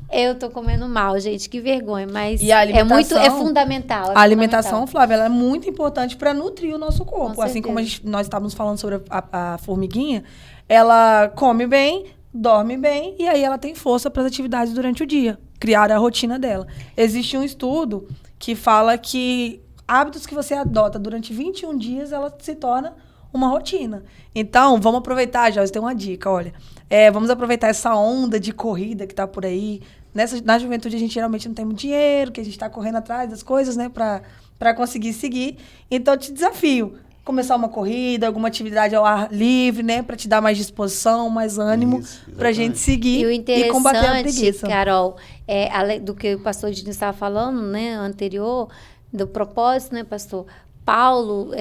eu tô comendo mal, gente, que vergonha, mas é fundamental. A alimentação, Flávia, ela é muito importante para nutrir o nosso corpo. Assim como nós estávamos falando sobre a formiguinha, ela come bem, dorme bem e aí ela tem força para as atividades durante o dia, criar a rotina dela. Existe um estudo que fala que hábitos que você adota durante 21 dias, ela se torna uma rotina. Então, vamos aproveitar, Jorge, tem uma dica, olha. Vamos aproveitar essa onda de corrida que tá por aí. Na juventude, a gente geralmente não tem muito dinheiro, que a gente tá correndo atrás das coisas, né, para conseguir seguir. Então, eu te desafio. Começar uma corrida, alguma atividade ao ar livre, né, para te dar mais disposição, mais ânimo, pra gente seguir e combater a preguiça. Carol, além do que o pastor Diniz estava falando, né, anterior, do propósito, né, pastor? Paulo,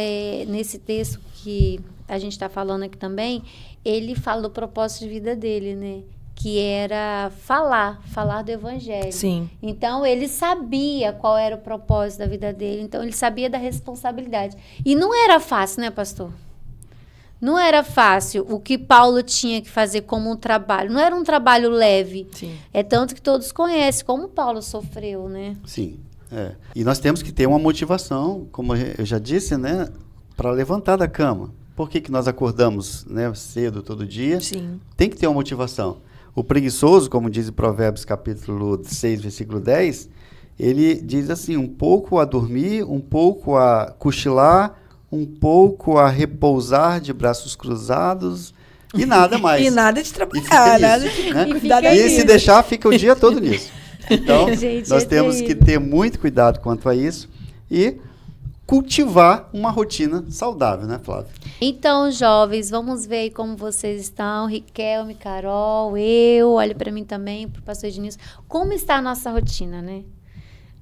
nesse texto que a gente está falando aqui também, ele fala do propósito de vida dele, né? Que era falar do evangelho. Sim. Então, ele sabia qual era o propósito da vida dele. Então, ele sabia da responsabilidade. E não era fácil, né, pastor? Não era fácil o que Paulo tinha que fazer como um trabalho. Não era um trabalho leve. Sim. É tanto que todos conhecem como Paulo sofreu, né? Sim. E nós temos que ter uma motivação, como eu já disse, né, para levantar da cama. Por que nós acordamos, né, cedo todo dia? Sim. Tem que ter uma motivação. O preguiçoso, como diz em Provérbios capítulo 6, versículo 10, ele diz assim, um pouco a dormir, um pouco a cochilar, um pouco a repousar de braços cruzados e nada mais. E nada de trabalhar, nada de cuidar da vida. E se deixar, fica o dia todo nisso. Então, gente, nós temos que ter muito cuidado quanto a isso e cultivar uma rotina saudável, né, Flávia? Então, jovens, vamos ver aí como vocês estão. Riquelme, Carol, olha para mim também, para o pastor Ednilson. Como está a nossa rotina, né?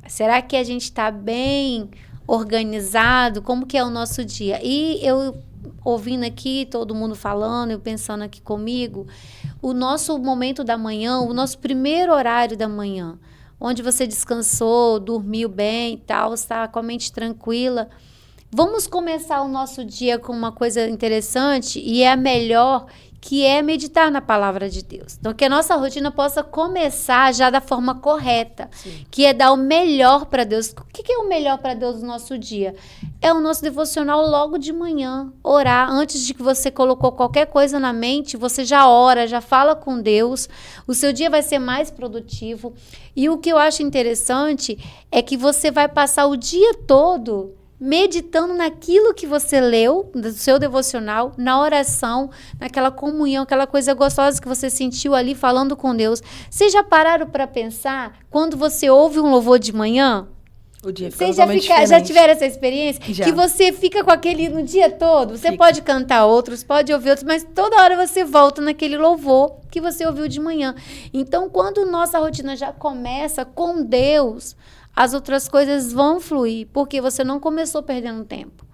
Será que a gente está bem organizado? Como que é o nosso dia? E eu ouvindo aqui, todo mundo falando, eu pensando aqui comigo, o nosso momento da manhã, o nosso primeiro horário da manhã, onde você descansou, dormiu bem e tal, está com a mente tranquila. Vamos começar o nosso dia com uma coisa interessante e é a melhor, que é meditar na palavra de Deus. Então, que a nossa rotina possa começar já da forma correta, que é dar o melhor para Deus. O que é o melhor para Deus no nosso dia? É o nosso devocional logo de manhã, orar. Antes de que você colocou qualquer coisa na mente, você já ora, já fala com Deus. O seu dia vai ser mais produtivo. E o que eu acho interessante é que você vai passar o dia todo meditando naquilo que você leu, do seu devocional, na oração, naquela comunhão, aquela coisa gostosa que você sentiu ali falando com Deus. Vocês já pararam para pensar, quando você ouve um louvor de manhã? O dia fica Vocês totalmente já diferente. tiveram essa experiência? Já. Que você fica com aquele no dia todo? Você pode cantar outros, pode ouvir outros, mas toda hora você volta naquele louvor que você ouviu de manhã. Então, quando nossa rotina já começa com Deus, as outras coisas vão fluir, porque você não começou perdendo tempo.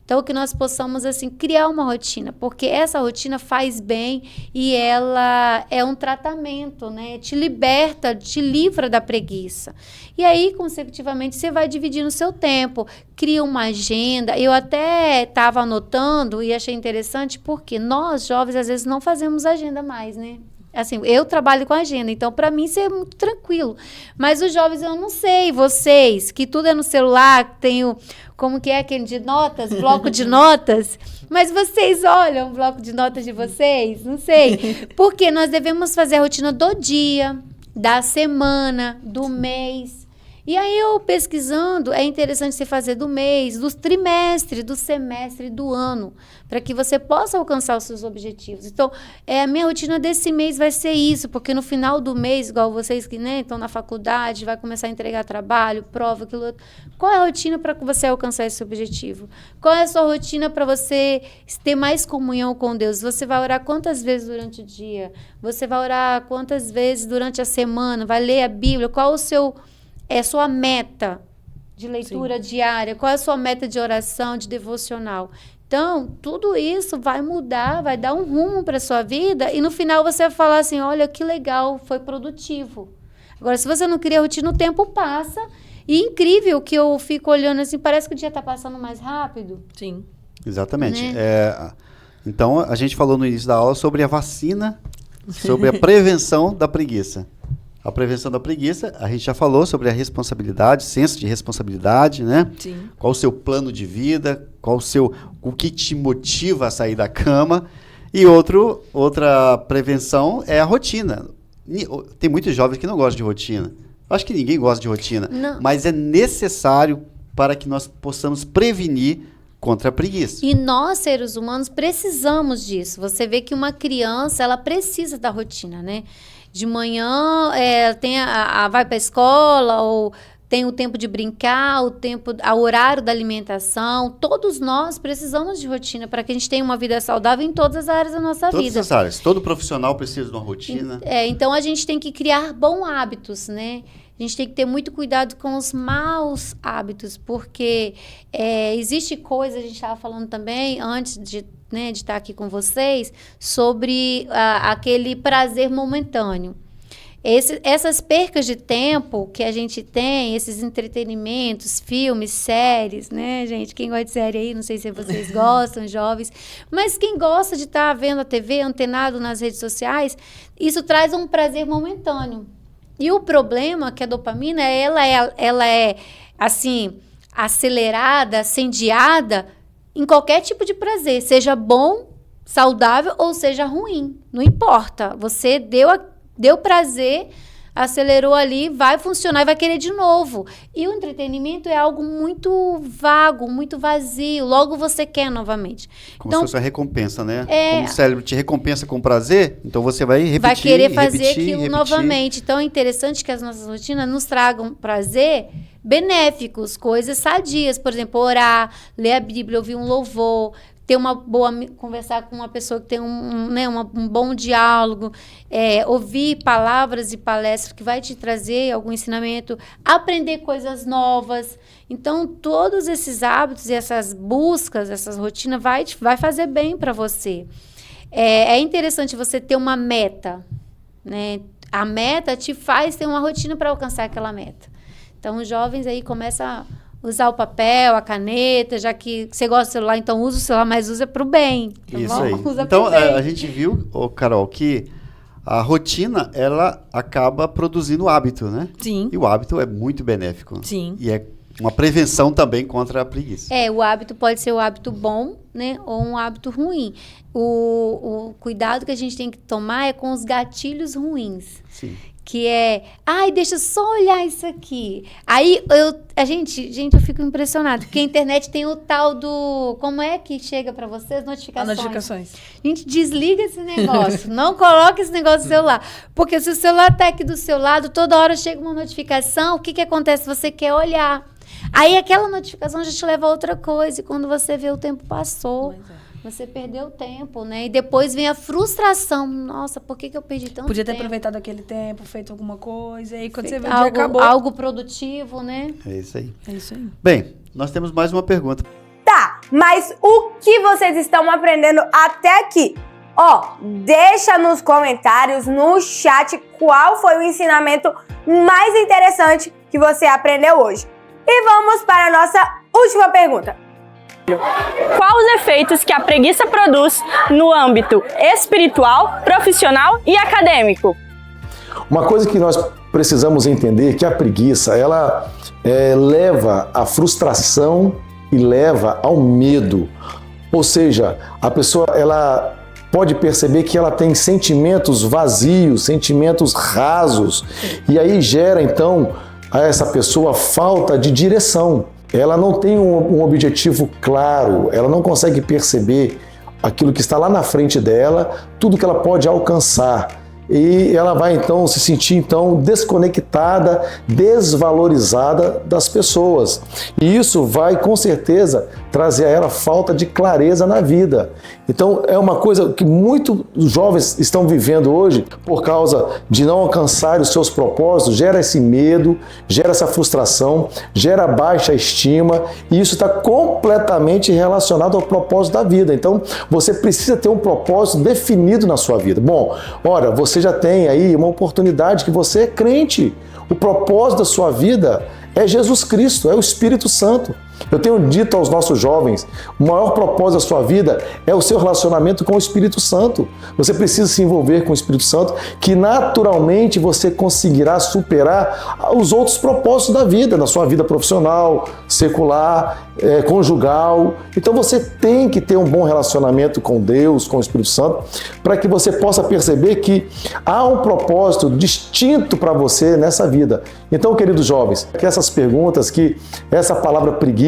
Então, que nós possamos, assim, criar uma rotina, porque essa rotina faz bem e ela é um tratamento, né? Te liberta, te livra da preguiça. E aí, consecutivamente, você vai dividindo o seu tempo, cria uma agenda. Eu até estava anotando e achei interessante, porque nós, jovens, às vezes não fazemos agenda mais, né? Assim, eu trabalho com agenda, então para mim isso é muito tranquilo. Mas os jovens, eu não sei, vocês, que tudo é no celular, tem o, como que é aquele de notas, bloco de notas, mas vocês olham o bloco de notas de vocês? Não sei. Porque nós devemos fazer a rotina do dia, da semana, do mês. E aí eu pesquisando, é interessante você fazer do mês, do trimestre, do semestre, do ano, para que você possa alcançar os seus objetivos. Então, a minha rotina desse mês vai ser isso, porque no final do mês, igual vocês que, né, estão na faculdade, vai começar a entregar trabalho, prova, aquilo outro. Qual é a rotina para que você alcançar esse objetivo? Qual é a sua rotina para você ter mais comunhão com Deus? Você vai orar quantas vezes durante o dia? Você vai orar quantas vezes durante a semana? Vai ler a Bíblia? Qual o seu... é sua meta de leitura diária? Qual é a sua meta de oração, de devocional? Então, tudo isso vai mudar, vai dar um rumo para a sua vida e no final você vai falar assim, olha, que legal, foi produtivo. Agora, se você não cria rotina, o tempo passa e incrível que eu fico olhando assim, parece que o dia está passando mais rápido. Sim. Exatamente. Né? Então, a gente falou no início da aula sobre a vacina, sobre a prevenção da preguiça. A prevenção da preguiça, a gente já falou sobre a responsabilidade, senso de responsabilidade, né? Sim. Qual o seu plano de vida, o que te motiva a sair da cama. E outra prevenção é a rotina. Tem muitos jovens que não gostam de rotina. Acho que ninguém gosta de rotina. Não. Mas é necessário para que nós possamos prevenir contra a preguiça. E nós, seres humanos, precisamos disso. Você vê que uma criança, ela precisa da rotina, né? De manhã, vai para a escola, ou tem o tempo de brincar, o horário da alimentação. Todos nós precisamos de rotina para que a gente tenha uma vida saudável em todas as áreas da nossa vida. Todas as áreas. Todo profissional precisa de uma rotina. Então, a gente tem que criar bons hábitos, né? A gente tem que ter muito cuidado com os maus hábitos, porque existe coisa, a gente estava falando também, antes de estar aqui com vocês, sobre aquele prazer momentâneo. Essas percas de tempo que a gente tem, esses entretenimentos, filmes, séries, né, gente? Quem gosta de série aí, não sei se vocês gostam, jovens, mas quem gosta de estar vendo a TV, antenado nas redes sociais, isso traz um prazer momentâneo. E o problema é que a dopamina, ela é assim, acelerada, acendiada em qualquer tipo de prazer, seja bom, saudável ou seja ruim, não importa. Você deu prazer, acelerou ali, vai funcionar e vai querer de novo. E o entretenimento é algo muito vago, muito vazio. Logo você quer novamente. Como então, se fosse a recompensa, né? Como o cérebro te recompensa com prazer, então você vai repetir, vai querer fazer repetir, aquilo novamente. Então é interessante que as nossas rotinas nos tragam prazer benéficos, coisas sadias. Por exemplo, orar, ler a Bíblia, ouvir um louvor, ter uma boa, conversar com uma pessoa que tem um bom diálogo, ouvir palavras e palestras que vai te trazer algum ensinamento, aprender coisas novas. Então, todos esses hábitos e essas buscas, essas rotinas, vai fazer bem para você. É interessante você ter uma meta, né? A meta te faz ter uma rotina para alcançar aquela meta. Então, os jovens aí começam a usar o papel, a caneta, já que você gosta do celular, então usa o celular, mas usa para o bem. Então, isso aí. Então, a gente viu, Carol, que a rotina, ela acaba produzindo hábito, né? Sim. E o hábito é muito benéfico. Sim. E é uma prevenção também contra a preguiça. O hábito pode ser um hábito bom, né? Ou um hábito ruim. O cuidado que a gente tem que tomar é com os gatilhos ruins. Sim. Que deixa eu só olhar isso aqui. Aí, eu fico impressionada, porque a internet tem o tal do... Como é que chega para vocês? Notificações. Gente, desliga esse negócio. Não coloca esse negócio no celular. Porque se o celular tá aqui do seu lado, toda hora chega uma notificação, o que acontece? Você quer olhar. Aí, aquela notificação já te leva a outra coisa. E quando você vê, o tempo passou. Você perdeu tempo, né? E depois vem a frustração. Nossa, por que eu perdi tanto tempo? Podia ter aproveitado aquele tempo, feito alguma coisa, e aí quando você vê o dia acabou. Algo produtivo, né? É isso aí. É isso aí. Bem, nós temos mais uma pergunta. Tá, mas o que vocês estão aprendendo até aqui? Ó, deixa nos comentários, no chat, qual foi o ensinamento mais interessante que você aprendeu hoje. E vamos para a nossa última pergunta. Quais os efeitos que a preguiça produz no âmbito espiritual, profissional e acadêmico? Uma coisa que nós precisamos entender é que a preguiça, ela leva à frustração e leva ao medo. Ou seja, a pessoa, ela pode perceber que ela tem sentimentos vazios, sentimentos rasos, e aí gera, então, a essa pessoa falta de direção. Ela não tem um objetivo claro, ela não consegue perceber aquilo que está lá na frente dela, tudo que ela pode alcançar. E ela vai então se sentir desconectada, desvalorizada das pessoas. E isso vai com certeza trazer a ela falta de clareza na vida. Então é uma coisa que muitos jovens estão vivendo hoje por causa de não alcançar os seus propósitos, gera esse medo, gera essa frustração, gera baixa estima, e isso está completamente relacionado ao propósito da vida. Então você precisa ter um propósito definido na sua vida. Bom, ora, você já tem aí uma oportunidade que você é crente. O propósito da sua vida é Jesus Cristo, é o Espírito Santo. Eu tenho dito aos nossos jovens, o maior propósito da sua vida é o seu relacionamento com o Espírito Santo. Você precisa se envolver com o Espírito Santo, que naturalmente você conseguirá superar os outros propósitos da vida, na sua vida profissional, secular, conjugal. Então você tem que ter um bom relacionamento com Deus, com o Espírito Santo, para que você possa perceber que há um propósito distinto para você nessa vida. Então, queridos jovens, que essas perguntas, que essa palavra preguiça,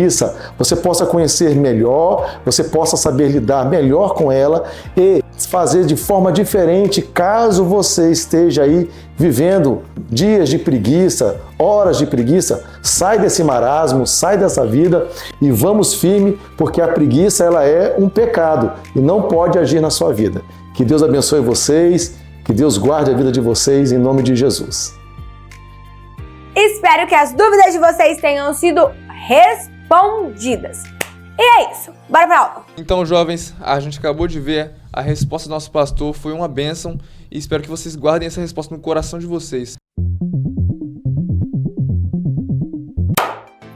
você possa conhecer melhor, você possa saber lidar melhor com ela e fazer de forma diferente caso você esteja aí vivendo dias de preguiça, horas de preguiça. Sai desse marasmo, sai dessa vida e vamos firme, porque a preguiça ela é um pecado e não pode agir na sua vida. Que Deus abençoe vocês, que Deus guarde a vida de vocês em nome de Jesus. Espero que as dúvidas de vocês tenham sido respondidas. E é isso, bora pra aula. Então, jovens, a gente acabou de ver a resposta do nosso pastor, foi uma bênção e espero que vocês guardem essa resposta no coração de vocês.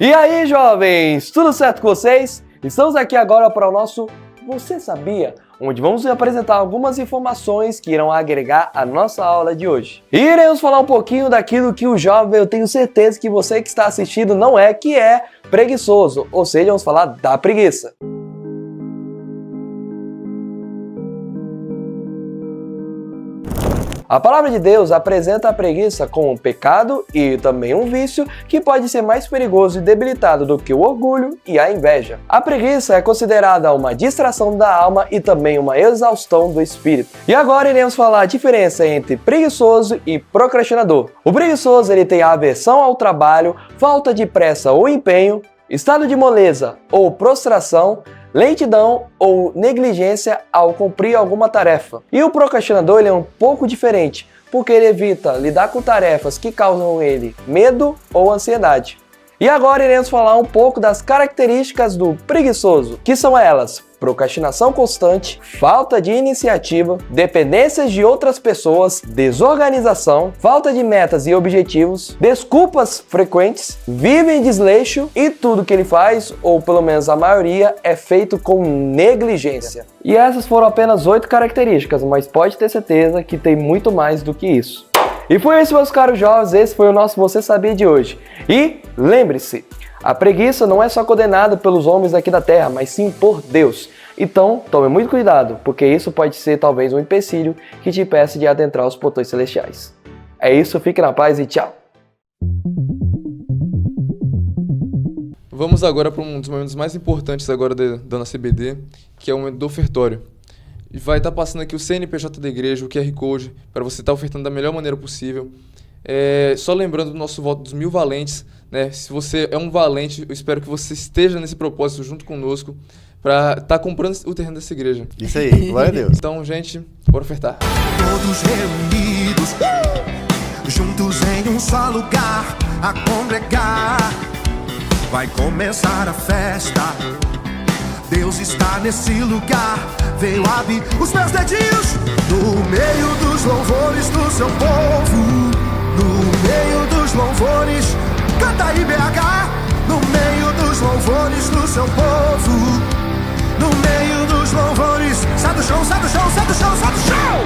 E aí, jovens, tudo certo com vocês? Estamos aqui agora para o nosso Você Sabia? Onde vamos apresentar algumas informações que irão agregar a nossa aula de hoje. E iremos falar um pouquinho daquilo que o jovem, eu tenho certeza que você que está assistindo não é, que é preguiçoso, ou seja, vamos falar da preguiça. A palavra de Deus apresenta a preguiça como um pecado e também um vício que pode ser mais perigoso e debilitado do que o orgulho e a inveja. A preguiça é considerada uma distração da alma e também uma exaustão do espírito. E agora iremos falar a diferença entre preguiçoso e procrastinador. O preguiçoso ele tem aversão ao trabalho, falta de pressa ou empenho, estado de moleza ou prostração, lentidão ou negligência ao cumprir alguma tarefa. E o procrastinador ele é um pouco diferente, porque ele evita lidar com tarefas que causam ele medo ou ansiedade. E agora iremos falar um pouco das características do preguiçoso, que são elas: procrastinação constante, falta de iniciativa, dependências de outras pessoas, desorganização, falta de metas e objetivos, desculpas frequentes, vive em desleixo e tudo que ele faz, ou pelo menos a maioria, é feito com negligência. E essas foram apenas 8 características, mas pode ter certeza que tem muito mais do que isso. E foi isso, meus caros jovens, esse foi o nosso Você Sabia de hoje. E lembre-se, a preguiça não é só condenada pelos homens aqui da terra, mas sim por Deus. Então, tome muito cuidado, porque isso pode ser talvez um empecilho que te impeça de adentrar os portões celestiais. É isso, fique na paz e tchau! Vamos agora para um dos momentos mais importantes agora da nossa EBD, que é o momento do ofertório. E vai estar passando aqui o CNPJ da igreja, o QR Code, para você estar ofertando da melhor maneira possível. Só lembrando do nosso voto dos 1000 valentes, né? Se você é um valente, eu espero que você esteja nesse propósito junto conosco. para estar comprando o terreno dessa igreja. Isso aí, glória a Deus. Então, gente, bora ofertar. Todos reunidos, juntos em um só lugar, a congregar. Vai começar a festa. Deus está nesse lugar. Veio abrir os meus dedinhos no meio dos louvores do seu povo. No meio dos louvores, canta aí BH. No meio dos louvores do seu povo. No meio dos louvores, sai do chão, sai do chão, sai do chão, sai do chão.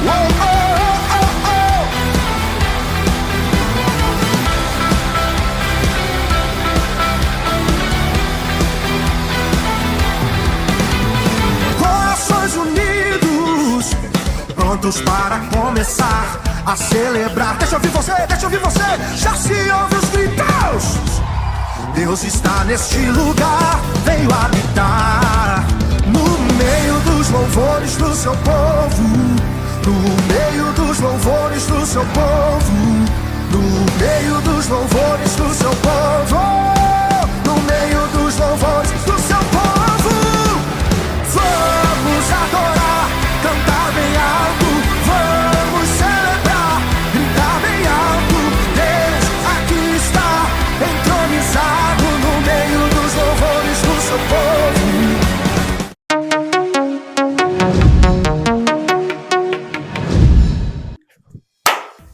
Oh, oh, oh, oh. Corações unidos, prontos para começar a celebrar. Deixa eu ouvir você, deixa eu ouvir você. Já se ouve os gritos. Deus está neste lugar, veio habitar no meio dos louvores do seu povo. No meio dos louvores do seu povo. No meio dos louvores do seu povo. No meio dos louvores do seu povo. Vamos adorar, cantar bem alto. Vamos celebrar, gritar bem alto. Deus aqui está entronizado no meio dos louvores do seu povo.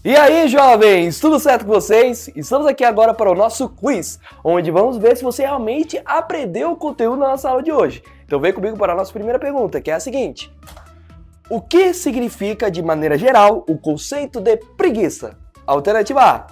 E aí, jovens, tudo certo com vocês? Estamos aqui agora para o nosso quiz, onde vamos ver se você realmente aprendeu o conteúdo na nossa aula de hoje. Então vem comigo para a nossa primeira pergunta, que é a seguinte: o que significa, de maneira geral, o conceito de preguiça? Alternativa A: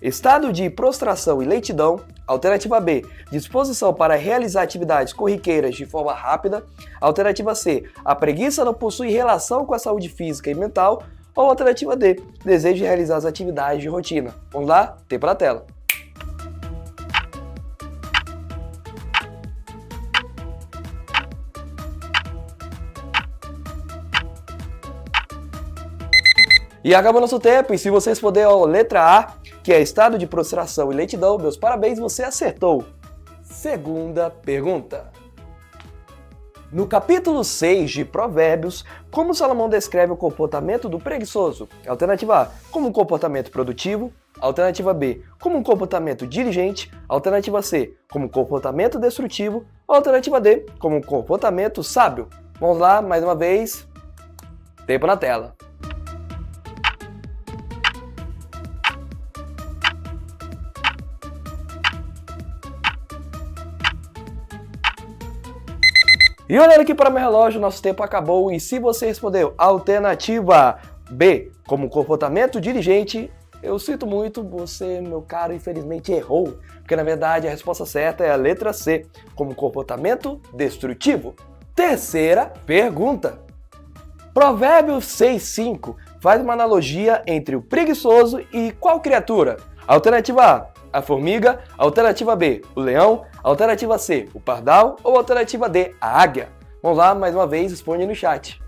estado de prostração e lentidão. Alternativa B: disposição para realizar atividades corriqueiras de forma rápida. Alternativa C: a preguiça não possui relação com a saúde física e mental. Ou alternativa D: desejo de realizar as atividades de rotina. Vamos lá? Tempo na tela. E acabou nosso tempo, e se você responder a letra A, que é estado de prostração e lentidão, meus parabéns, você acertou. Segunda pergunta. No capítulo 6 de Provérbios, como Salomão descreve o comportamento do preguiçoso? Alternativa A: como um comportamento produtivo. Alternativa B: como um comportamento diligente. Alternativa C: como um comportamento destrutivo. Alternativa D: como um comportamento sábio. Vamos lá, mais uma vez. Tempo na tela. E olhando aqui para meu relógio, nosso tempo acabou, e se você respondeu alternativa B, como comportamento diligente, eu sinto muito, você, meu caro, infelizmente errou, porque na verdade a resposta certa é a letra C, como comportamento destrutivo. Terceira pergunta. Provérbios 6:5 faz uma analogia entre o preguiçoso e qual criatura? Alternativa A: a formiga. Alternativa B: o leão. Alternativa C: o pardal. Ou alternativa D: a águia. Vamos lá, mais uma vez, responde no chat.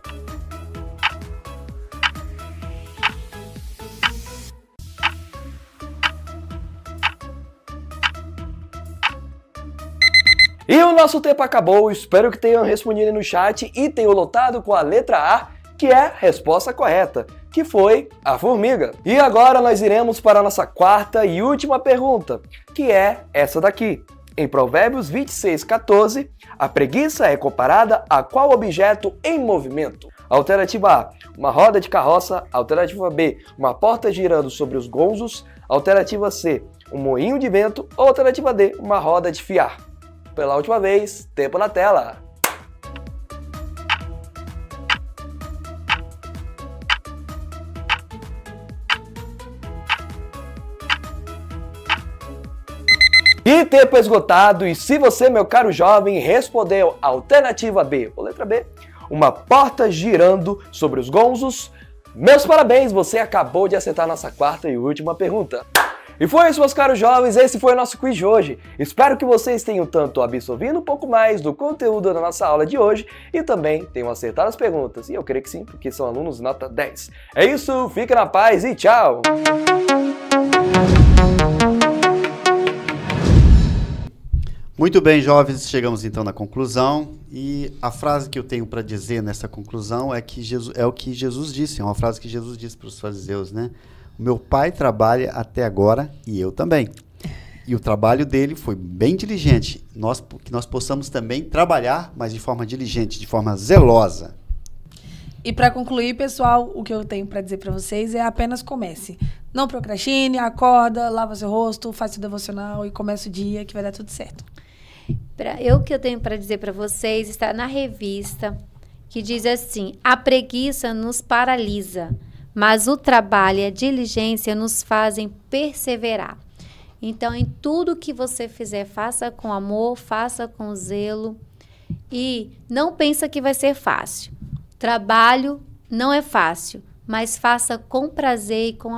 E o nosso tempo acabou, espero que tenham respondido no chat e tenham lotado com a letra A, que é a resposta correta, que foi a formiga. E agora nós iremos para a nossa quarta e última pergunta, que é essa daqui. Em Provérbios 26:14, a preguiça é comparada a qual objeto em movimento? Alternativa A: uma roda de carroça. Alternativa B: uma porta girando sobre os gonzos. Alternativa C: um moinho de vento. Ou alternativa D: uma roda de fiar. Pela última vez, tempo na tela. E tempo esgotado, e se você, meu caro jovem, respondeu a alternativa B, ou letra B, uma porta girando sobre os gonzos, meus parabéns, você acabou de acertar nossa quarta e última pergunta. E foi isso, meus caros jovens, esse foi o nosso quiz de hoje. Espero que vocês tenham tanto absorvido um pouco mais do conteúdo da nossa aula de hoje e também tenham acertado as perguntas. E eu creio que sim, porque são alunos nota 10. É isso, fica na paz e tchau! Muito bem, jovens, chegamos então na conclusão. E a frase que eu tenho para dizer nessa conclusão é que é o que Jesus disse, é uma frase que Jesus disse para os fariseus, né? O meu pai trabalha até agora e eu também. E o trabalho dele foi bem diligente. Que nós possamos também trabalhar, mas de forma diligente, de forma zelosa. E para concluir, pessoal, o que eu tenho para dizer para vocês é apenas comece. Não procrastine, acorda, lava seu rosto, faz seu devocional e comece o dia que vai dar tudo certo. O que eu tenho para dizer para vocês está na revista, que diz assim: a preguiça nos paralisa, mas o trabalho e a diligência nos fazem perseverar. Então, em tudo que você fizer, faça com amor, faça com zelo e não pensa que vai ser fácil. Trabalho não é fácil, mas faça com prazer e com amor.